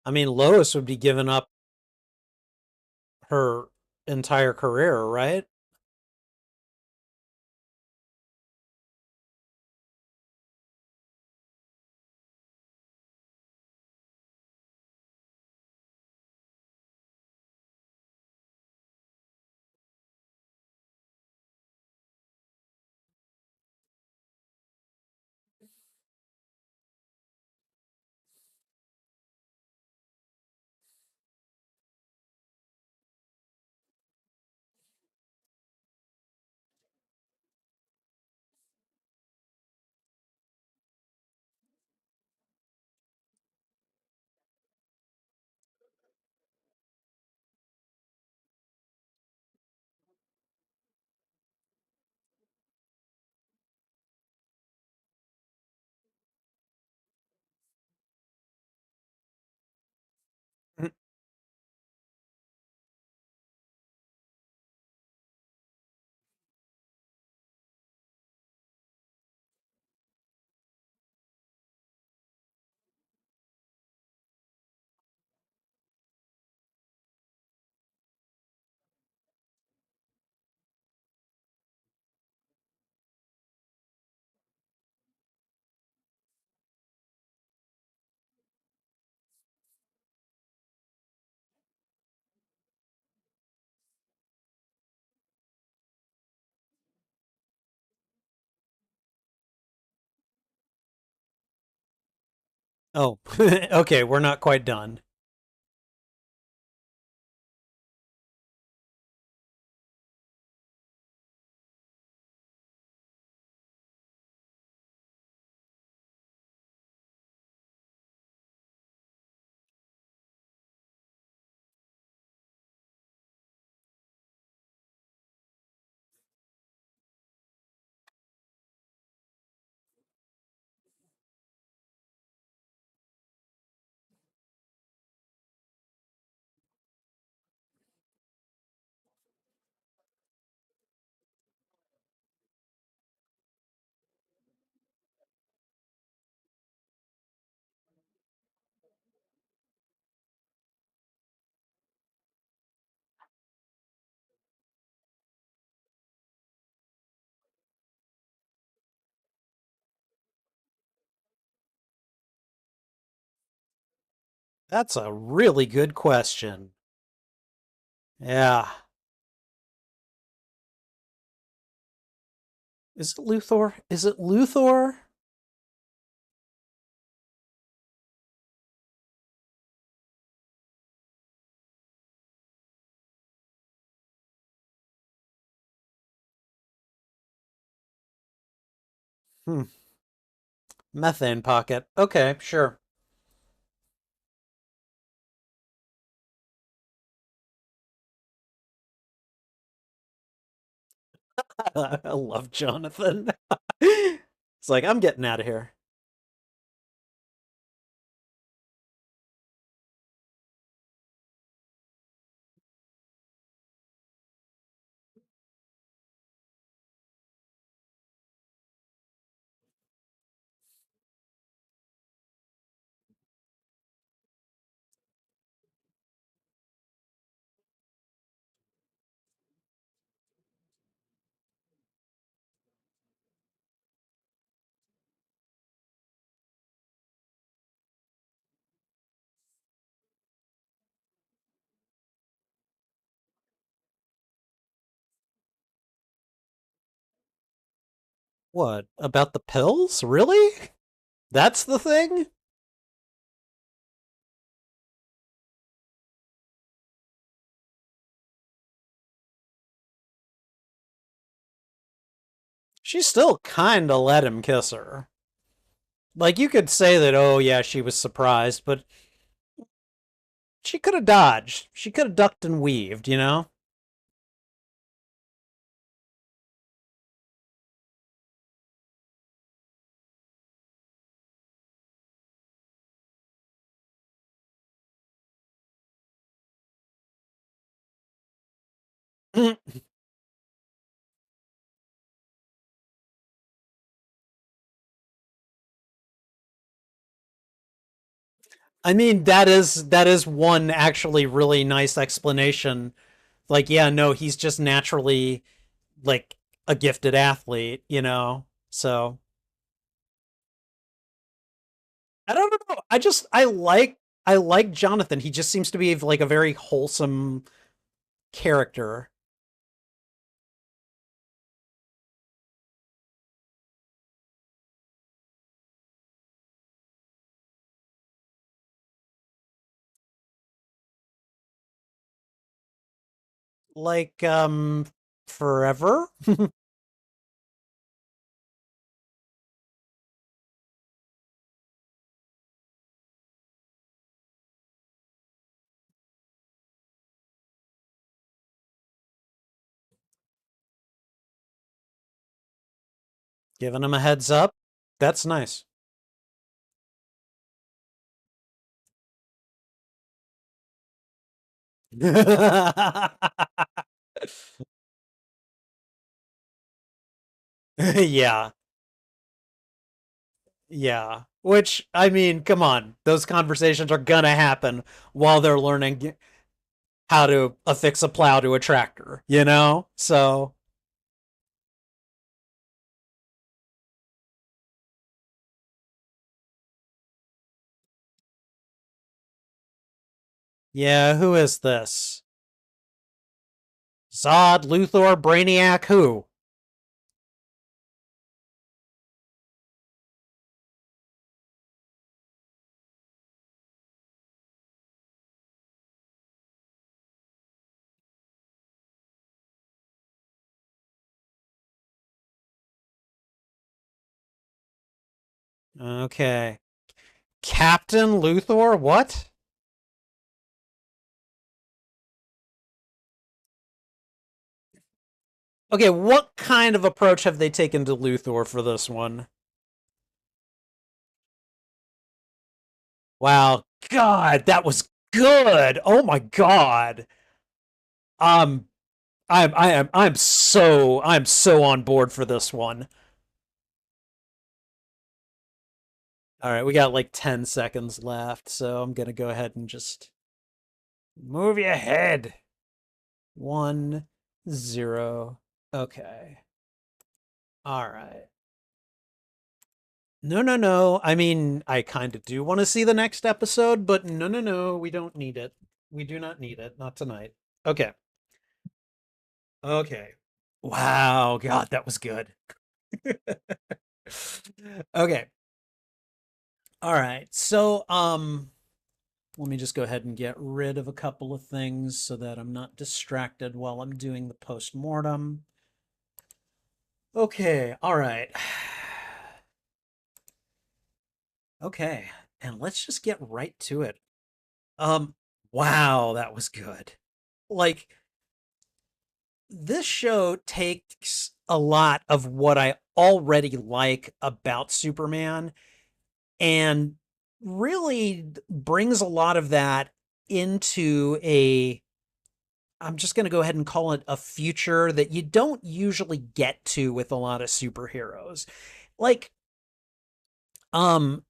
I mean, Lois would be giving up her entire career, right? Oh, okay, we're not quite done. That's a really good question. Yeah. Is it Luthor? Is it Luthor? Hmm. Methane pocket. Okay, sure. I love Jonathan. It's like, I'm getting out of here. What? About the pills? Really? That's the thing? She still kinda let him kiss her. Like, you could say that, oh, yeah, she was surprised, but she could have dodged. She could have ducked and weaved, you know? I mean, that is one actually really nice explanation. Like, yeah, no, he's just naturally like a gifted athlete, you know? So I don't know. I like Jonathan. He just seems to be like a very wholesome character. Like forever. Giving him a heads up. That's nice. Yeah. Yeah. Which, I mean, come on. Those conversations are gonna happen while they're learning how to affix a plow to a tractor, you know? So, yeah, who is this? Zod, Luthor, Brainiac, who? Okay. Captain Luthor, what? Okay, what kind of approach have they taken to Luthor for this one? Wow, God, that was good. Oh my God. Um, I'm so on board for this one. All right, we got like 10 seconds left, so I'm gonna go ahead and just move you ahead. 1-0. Okay. All right. No, no, no. I mean, I kind of do want to see the next episode, but no, no, no. We don't need it. We do not need it. Not tonight. Okay. Okay. Wow. God, that was good. Okay. All right. So, let me just go ahead and get rid of a couple of things so that I'm not distracted while I'm doing the post-mortem. Okay. All right. Okay. And let's just get right to it. Um, wow, that was good. Like, this show takes a lot of what I already like about Superman and really brings a lot of that into I'm just going to go ahead and call it a future that you don't usually get to with a lot of superheroes. Like, um,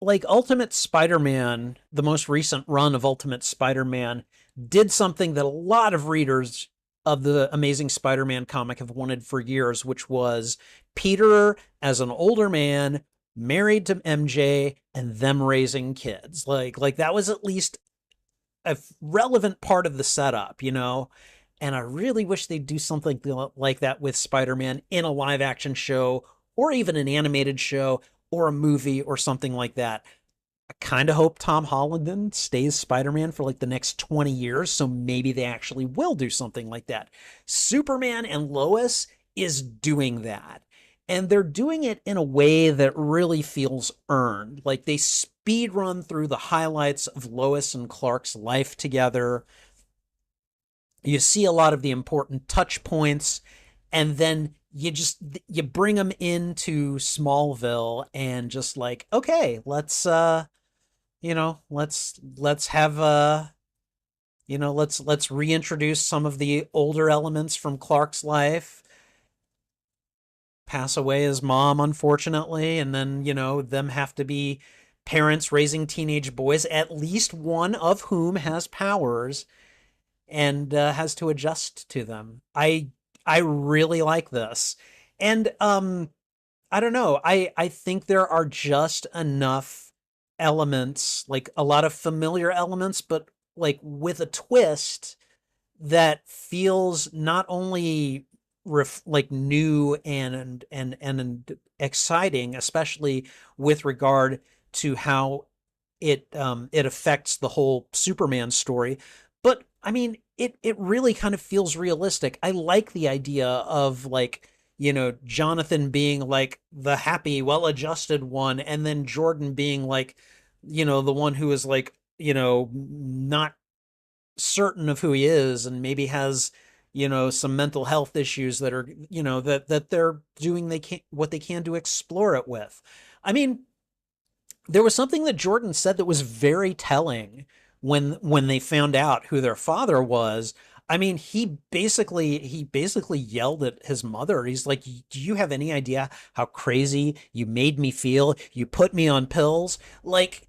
like Ultimate Spider-Man, the most recent run of Ultimate Spider-Man did something that a lot of readers of the Amazing Spider-Man comic have wanted for years, which was Peter as an older man married to MJ and them raising kids. Like that was at least a relevant part of the setup, you know? And I really wish they'd do something like that with Spider-Man in a live action show or even an animated show or a movie or something like that. I kind of hope Tom Holland stays Spider-Man for like the next 20 years, so maybe they actually will do something like that. Superman and Lois is doing that. And they're doing it in a way that really feels earned. Like they speed run through the highlights of Lois and Clark's life together. You see a lot of the important touch points, and then you bring them into Smallville and just like, okay, let's have let's reintroduce some of the older elements from Clark's life. Pass away his mom, unfortunately, and then, them have to be parents raising teenage boys, at least one of whom has powers and has to adjust to them. I really like this. And I don't know. I think there are just enough elements, like a lot of familiar elements, but like with a twist that feels not only like new and exciting, especially with regard to how it affects the whole Superman story, but I mean it really kind of feels realistic. I like the idea of like, Jonathan being like the happy, well-adjusted one, and then Jordan being like, the one who is like, not certain of who he is and maybe has, some mental health issues that are, that they're doing they can what they can to explore it with. I mean, there was something that Jordan said that was very telling when they found out who their father was. I mean, he basically yelled at his mother. He's like, "Do you have any idea how crazy you made me feel? You put me on pills." Like,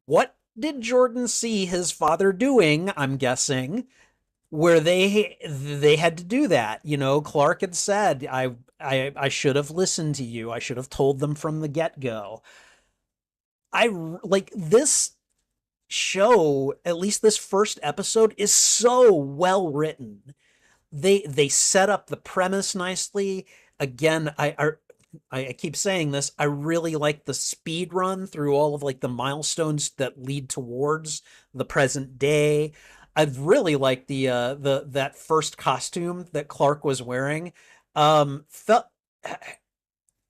what did Jordan see his father doing, I'm guessing, where they had to do that? Clark had said, I should have listened to you. I should have told them from the get-go. Like this show, at least this first episode, is so well written. They set up the premise nicely. Again, I keep saying this. I really like the speed run through all of like the milestones that lead towards the present day. I really like the that first costume that Clark was wearing. Felt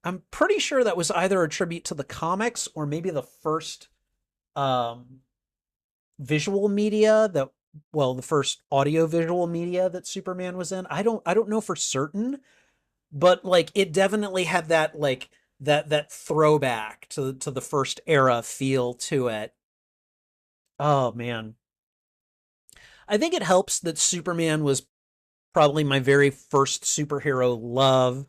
I'm pretty sure that was either a tribute to the comics or maybe the first um visual media that well, the first audio visual media that Superman was in. I don't know for certain, but like it definitely had that like that throwback to the first era feel to it. Oh man. I think it helps that Superman was probably my very first superhero love,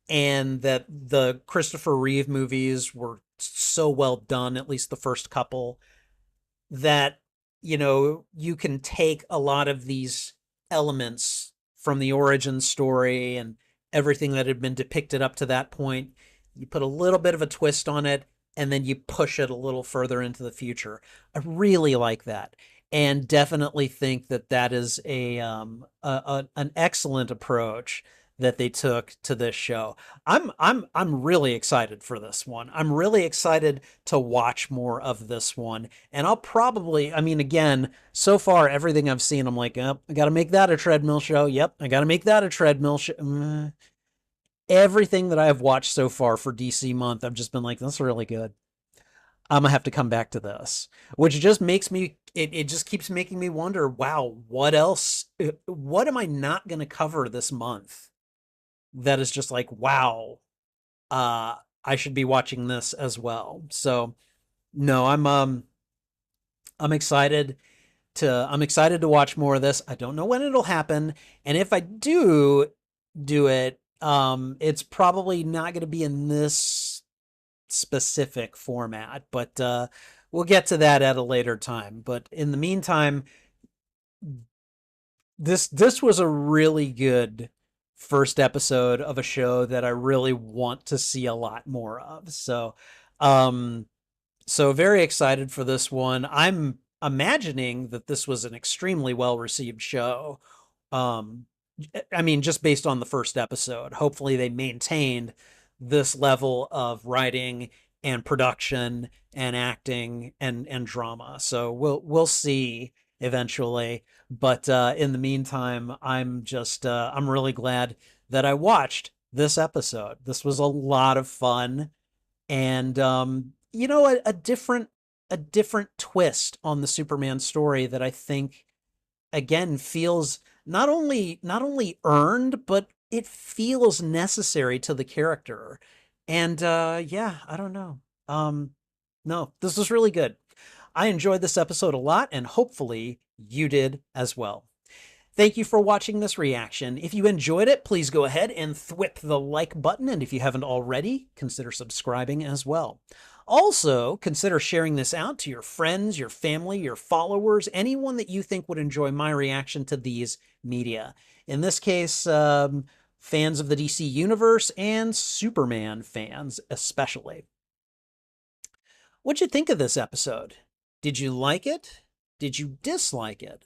and that the Christopher Reeve movies were so well done, at least the first couple, that you can take a lot of these elements from the origin story and everything that had been depicted up to that point, you put a little bit of a twist on it, and then you push it a little further into the future. I really like that, and definitely think that that is an excellent approach that they took to this show. I'm really excited for this one. I'm really excited to watch more of this one. And I'll probably, I mean, again, so far everything I've seen, I'm like, oh, I got to make that a treadmill show. Yep, I got to make that a treadmill show. Everything that I have watched so far for DC month, I've just been like, that's really good. I'm gonna have to come back to this, which just makes me, it just keeps making me wonder, wow, what else? What am I not gonna cover this month? That is just like, wow, uh, I should be watching this as well. So no, I'm excited I'm excited to watch more of this. I don't know when it'll happen, and if I do it, it's probably not going to be in this specific format, but we'll get to that at a later time. But in the meantime, this was a really good first episode of a show that I really want to see a lot more of. Um, so very excited for this one. I'm imagining that this was an extremely well received show. Um, I mean, just based on the first episode, hopefully they maintained this level of writing and production and acting and drama. So we'll see eventually. But in the meantime, I'm really glad that I watched this episode. This was a lot of fun, and a different twist on the Superman story that I think again feels not only earned, but it feels necessary to the character. And yeah, I don't know. Um no, this was really good. I enjoyed this episode a lot, and hopefully you did as well. Thank you for watching this reaction. If you enjoyed it, please go ahead and thwip the like button, and if you haven't already, consider subscribing as well. Also, consider sharing this out to your friends, your family, your followers, anyone that you think would enjoy my reaction to these media. In this case, fans of the DC Universe and Superman fans especially. What'd you think of this episode? Did you like it? Did you dislike it?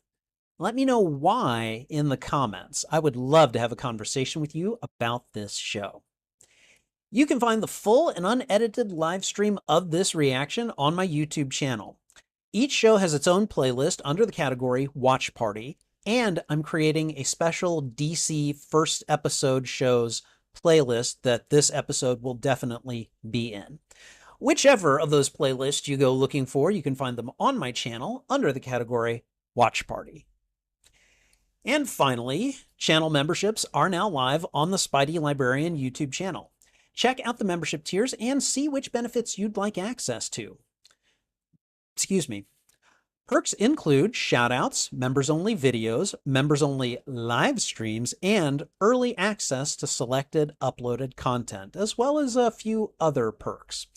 Let me know why in the comments. I would love to have a conversation with you about this show. You can find the full and unedited live stream of this reaction on my YouTube channel. Each show has its own playlist under the category Watch Party, and I'm creating a special DC first episode shows playlist that this episode will definitely be in. Whichever of those playlists you go looking for, you can find them on my channel under the category Watch Party. And finally, channel memberships are now live on the Spidey Librarian YouTube channel. Check out the membership tiers and see which benefits you'd like access to. Excuse me. Perks include shoutouts, members-only videos, members-only live streams, and early access to selected uploaded content, as well as a few other perks.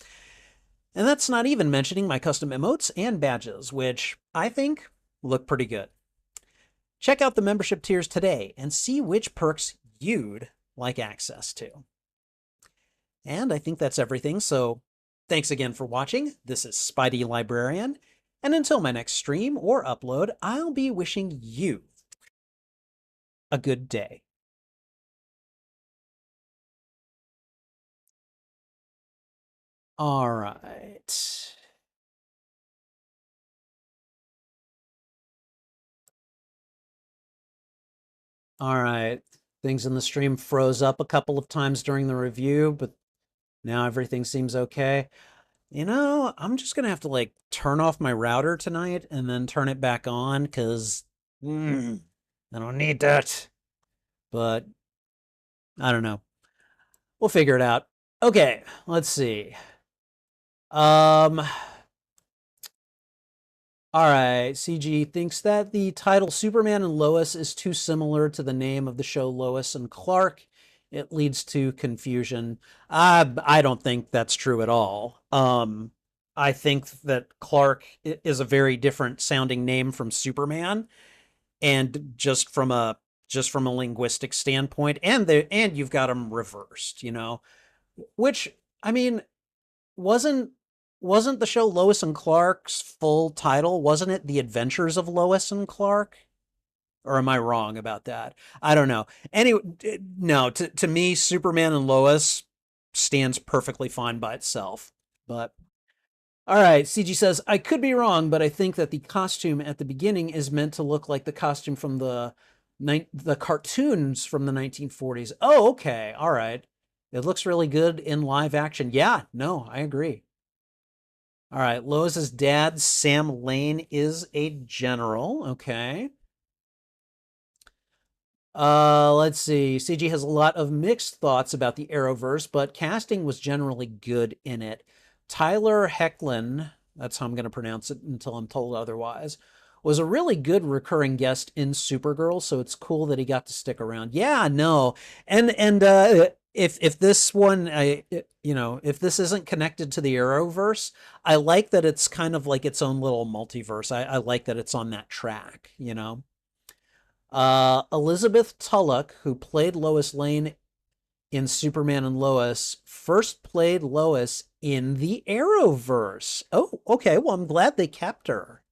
And that's not even mentioning my custom emotes and badges, which I think look pretty good. Check out the membership tiers today and see which perks you'd like access to. And I think that's everything, so thanks again for watching. This is Spidey Librarian, and until my next stream or upload, I'll be wishing you a good day. All right. All right. Things in the stream froze up a couple of times during the review, but Now everything seems okay. I'm just gonna have to like turn off my router tonight and then turn it back on because I don't need that. But I don't know. We'll figure it out. Okay, let's see. Um, all right. CG thinks that the title Superman and Lois is too similar to the name of the show Lois and Clark. It leads to confusion. I don't think that's true at all. I think that Clark is a very different sounding name from Superman, and just from a linguistic standpoint, and you've got them reversed, which I mean wasn't wasn't the show Lois and Clark's full title? Wasn't it The Adventures of Lois and Clark? Or am I wrong about that? I don't know. Anyway, no, to me, Superman and Lois stands perfectly fine by itself. But all right, CG says, I could be wrong, but I think that the costume at the beginning is meant to look like the costume from the cartoons from the 1940s. Oh, okay. All right. It looks really good in live action. Yeah, no, I agree. All right, Lois's dad, Sam Lane, is a general. Okay. Let's see. CG has a lot of mixed thoughts about the Arrowverse, but casting was generally good in it. Tyler Hoechlin, that's how I'm going to pronounce it until I'm told otherwise, was a really good recurring guest in Supergirl, so it's cool that he got to stick around. Yeah, no. And if this one if this isn't connected to the Arrowverse, I like that it's kind of like its own little multiverse. I like that it's on that track. Elizabeth Tulloch, who played Lois Lane in Superman and Lois, first played Lois in the Arrowverse. Oh, okay. Well, I'm glad they kept her.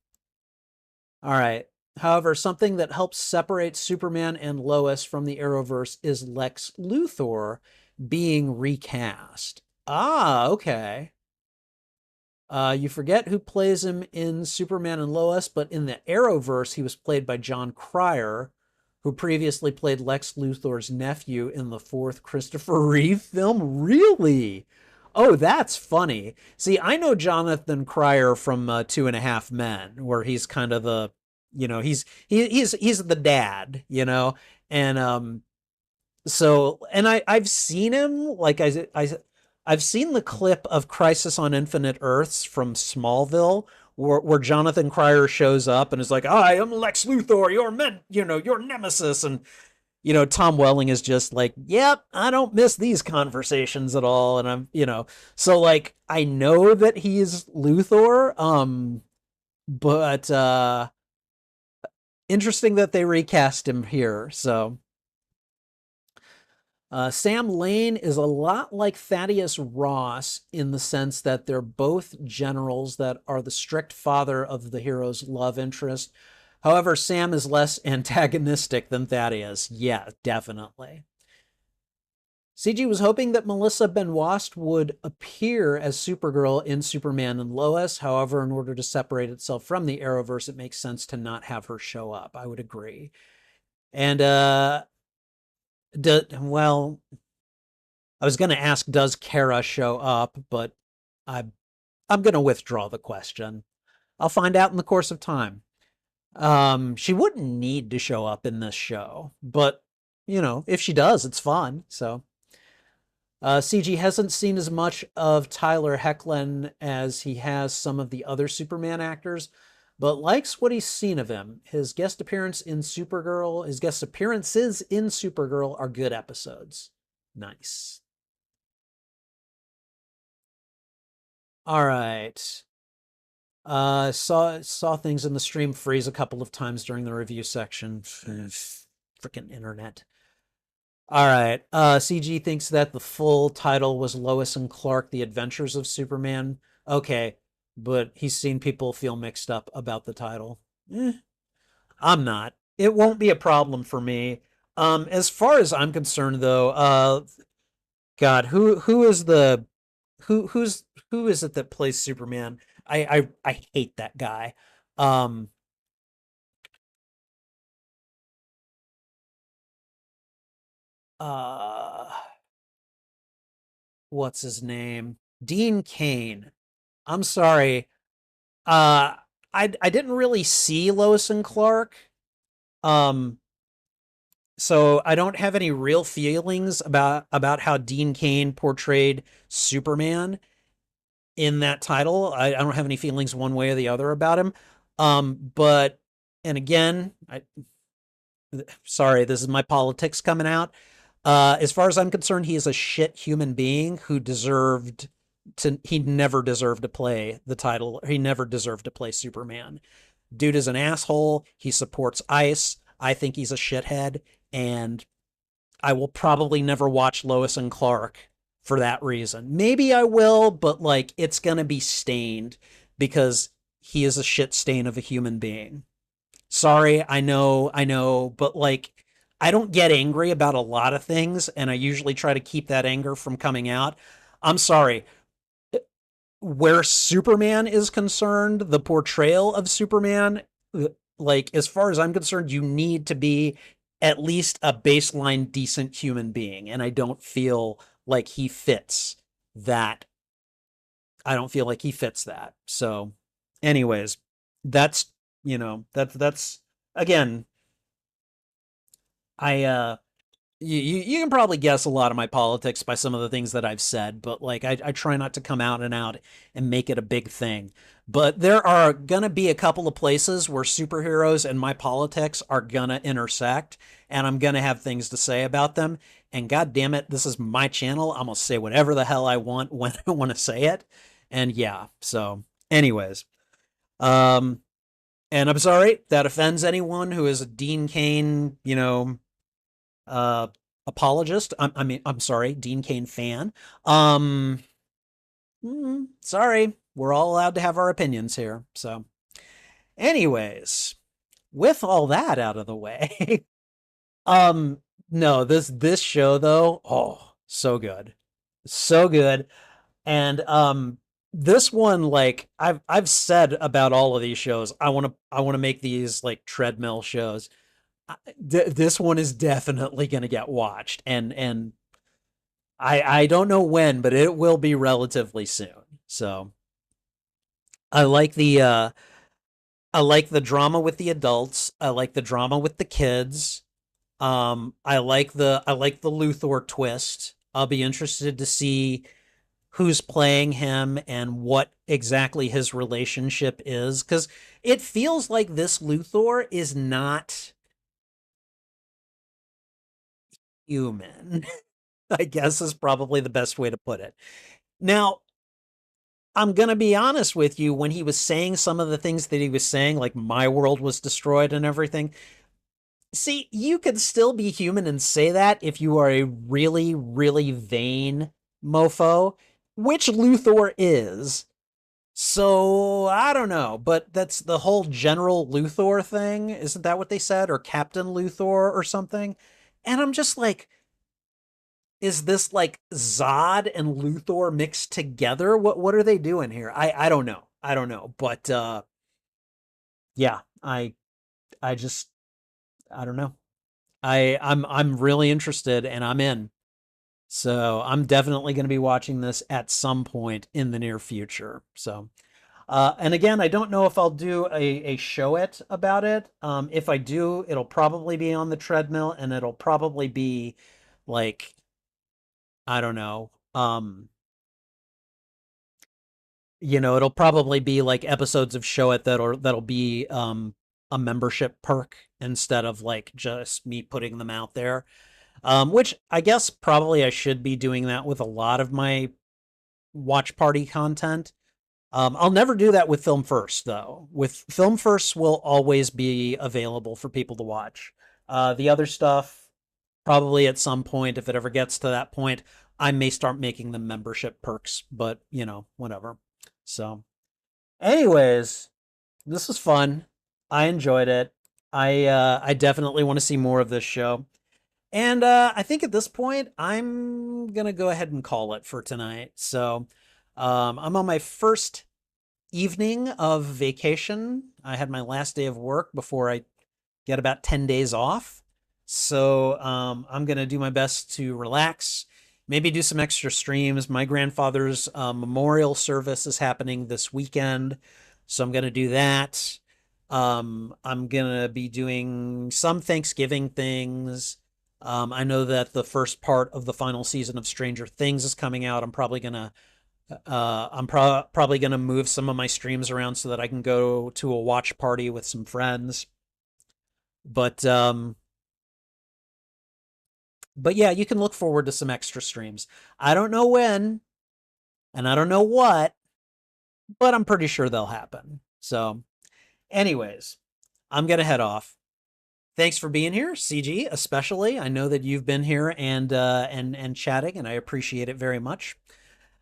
All right. However, something that helps separate Superman and Lois from the Arrowverse is Lex Luthor being recast. Ah, okay. You forget who plays him in Superman and Lois, but in the Arrowverse, he was played by John Cryer, who previously played Lex Luthor's nephew in the fourth Christopher Reeve film. Really? Oh, that's funny. See, I know Jonathan Cryer from Two and a Half Men, where he's kind of he's the dad. And and I've seen him like I've seen the clip of Crisis on Infinite Earths from Smallville where Jonathan Cryer shows up and is like, I am Lex Luthor, your nemesis. And Tom Welling is just like, yep, I don't miss these conversations at all. And so like I know that he's Luthor, but interesting that they recast him here. So Sam Lane is a lot like Thaddeus Ross in the sense that they're both generals that are the strict father of the hero's love interest. However, Sam is less antagonistic than Thaddeus. Yeah, definitely. CG was hoping that Melissa Benoist would appear as Supergirl in Superman and Lois. However, in order to separate itself from the Arrowverse, it makes sense to not have her show up. I would agree. And well, I was going to ask, does Kara show up? But I'm I'm going to withdraw the question. I'll find out in the course of time. She wouldn't need to show up in this show, but if she does, it's fun. So, CG hasn't seen as much of Tyler Hoechlin as he has some of the other Superman actors, but likes what he's seen of him. His guest appearances in Supergirl are good episodes. Nice. All right. Saw things in the stream freeze a couple of times during the review section. Freaking internet. All right. CG thinks that the full title was Lois and Clark: The Adventures of Superman. Okay, but he's seen people feel mixed up about the title. I'm not. It won't be a problem for me. As far as I'm concerned, though, God, who is it that plays Superman? I hate that guy. Um, uh, what's his name? Dean Cain. I'm sorry. Uh I didn't really see Lois and Clark. Um so I don't have any real feelings about how Dean Cain portrayed Superman in that title. I don't have any feelings one way or the other about him. But and again, sorry, this is my politics coming out. As far as I'm concerned, he is a shit human being who deserved he never deserved to play the title. He never deserved to play Superman. Dude is an asshole. He supports ICE. I think he's a shithead. And I will probably never watch Lois and Clark for that reason. Maybe I will, but like it's going to be stained because he is a shit stain of a human being. Sorry, I know, but like I don't get angry about a lot of things and I usually try to keep that anger from coming out. I'm sorry. Where Superman is concerned, the portrayal of Superman, like as far as I'm concerned, you need to be at least a baseline decent human being and I don't feel like he fits that. I don't feel like he fits that. So anyways, that's that's again, I you can probably guess a lot of my politics by some of the things that I've said, but like I try not to come out and make it a big thing. But there are gonna be a couple of places where superheroes and my politics are gonna intersect, and I'm gonna have things to say about them. And god damn it, this is my channel. I'm gonna say whatever the hell I want when I want to say it. And yeah, so anyways, um, and I'm sorry if that offends anyone who is a Dean Cain, uh apologist. I'm sorry, Dean Cain fan. Um Sorry. We're all allowed to have our opinions here. So, anyways, with all that out of the way, um no, this show though, oh, so good. So good. And this one, like I've said about all of these shows, I want to make these like treadmill shows. This one is definitely going to get watched, and I don't know when, but it will be relatively soon. So I like the uh I like the drama with the adults. I like the drama with the kids. I like the Luthor twist. I'll be interested to see who's playing him and what exactly his relationship is, because it feels like this Luthor is not human. I guess is probably the best way to put it. Now, I'm going to be honest with you, when he was saying some of the things that he was saying, like my world was destroyed and everything. See, you could still be human and say that if you are a really, really vain mofo, which Luthor is. So, I don't know, but that's the whole General Luthor thing. Isn't that what they said? Or Captain Luthor or something? And I'm just like, is this like Zod and Luthor mixed together? What are they doing here? I don't know. I don't know. But yeah, I just I don't know. I'm really interested and I'm in. So I'm definitely going to be watching this at some point in the near future. So and again, I don't know if I'll do a show it about it. If I do, it'll probably be on the treadmill and it'll probably be like, I don't know. It'll probably be like episodes of Show It that'll be a membership perk instead of like just me putting them out there. Which I guess probably I should be doing that with a lot of my watch party content. I'll never do that with Film First though. With Film First will always be available for people to watch. The other stuff, probably at some point, if it ever gets to that point, I may start making them membership perks, but whatever. So, anyways, this was fun. I enjoyed it. I definitely want to see more of this show. And I think at this point, I'm gonna go ahead and call it for tonight. So, I'm on my first evening of vacation. I had my last day of work before I get about 10 days off. So I'm going to do my best to relax maybe do some extra streams. My grandfather's memorial service is happening this weekend, so I'm going to do that. I'm going to be doing some Thanksgiving things. I know that the first part of the final season of Stranger Things is coming out. I'm probably gonna move some of my streams around so that I can go to a watch party with some friends. But um, but yeah, you can look forward to some extra streams. I don't know when, and I don't know what, but I'm pretty sure they'll happen. So, anyways, I'm gonna head off. Thanks for being here, CG, especially. I know that you've been here and chatting, and I appreciate it very much.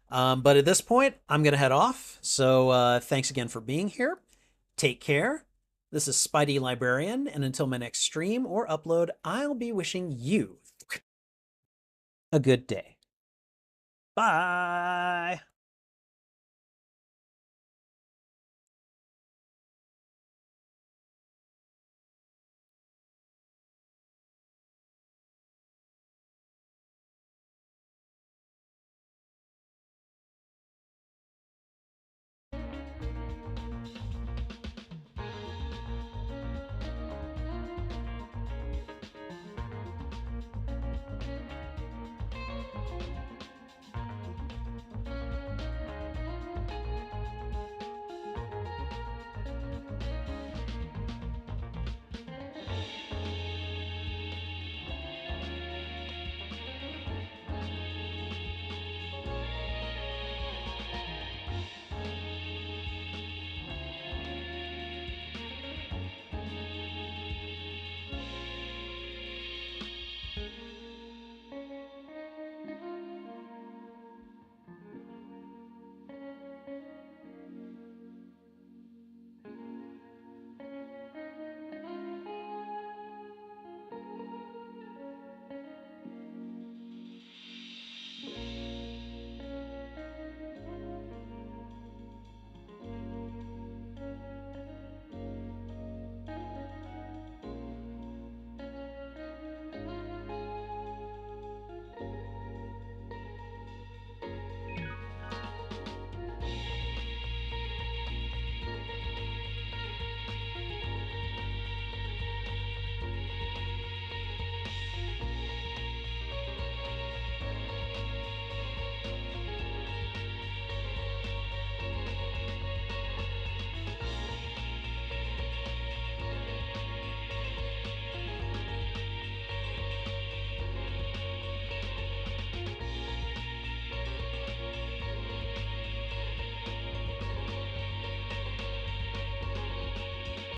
But at this point, I'm gonna head off. So thanks again for being here. Take care. This is Spidey Librarian, and until my next stream or upload, I'll be wishing you a good day. Bye.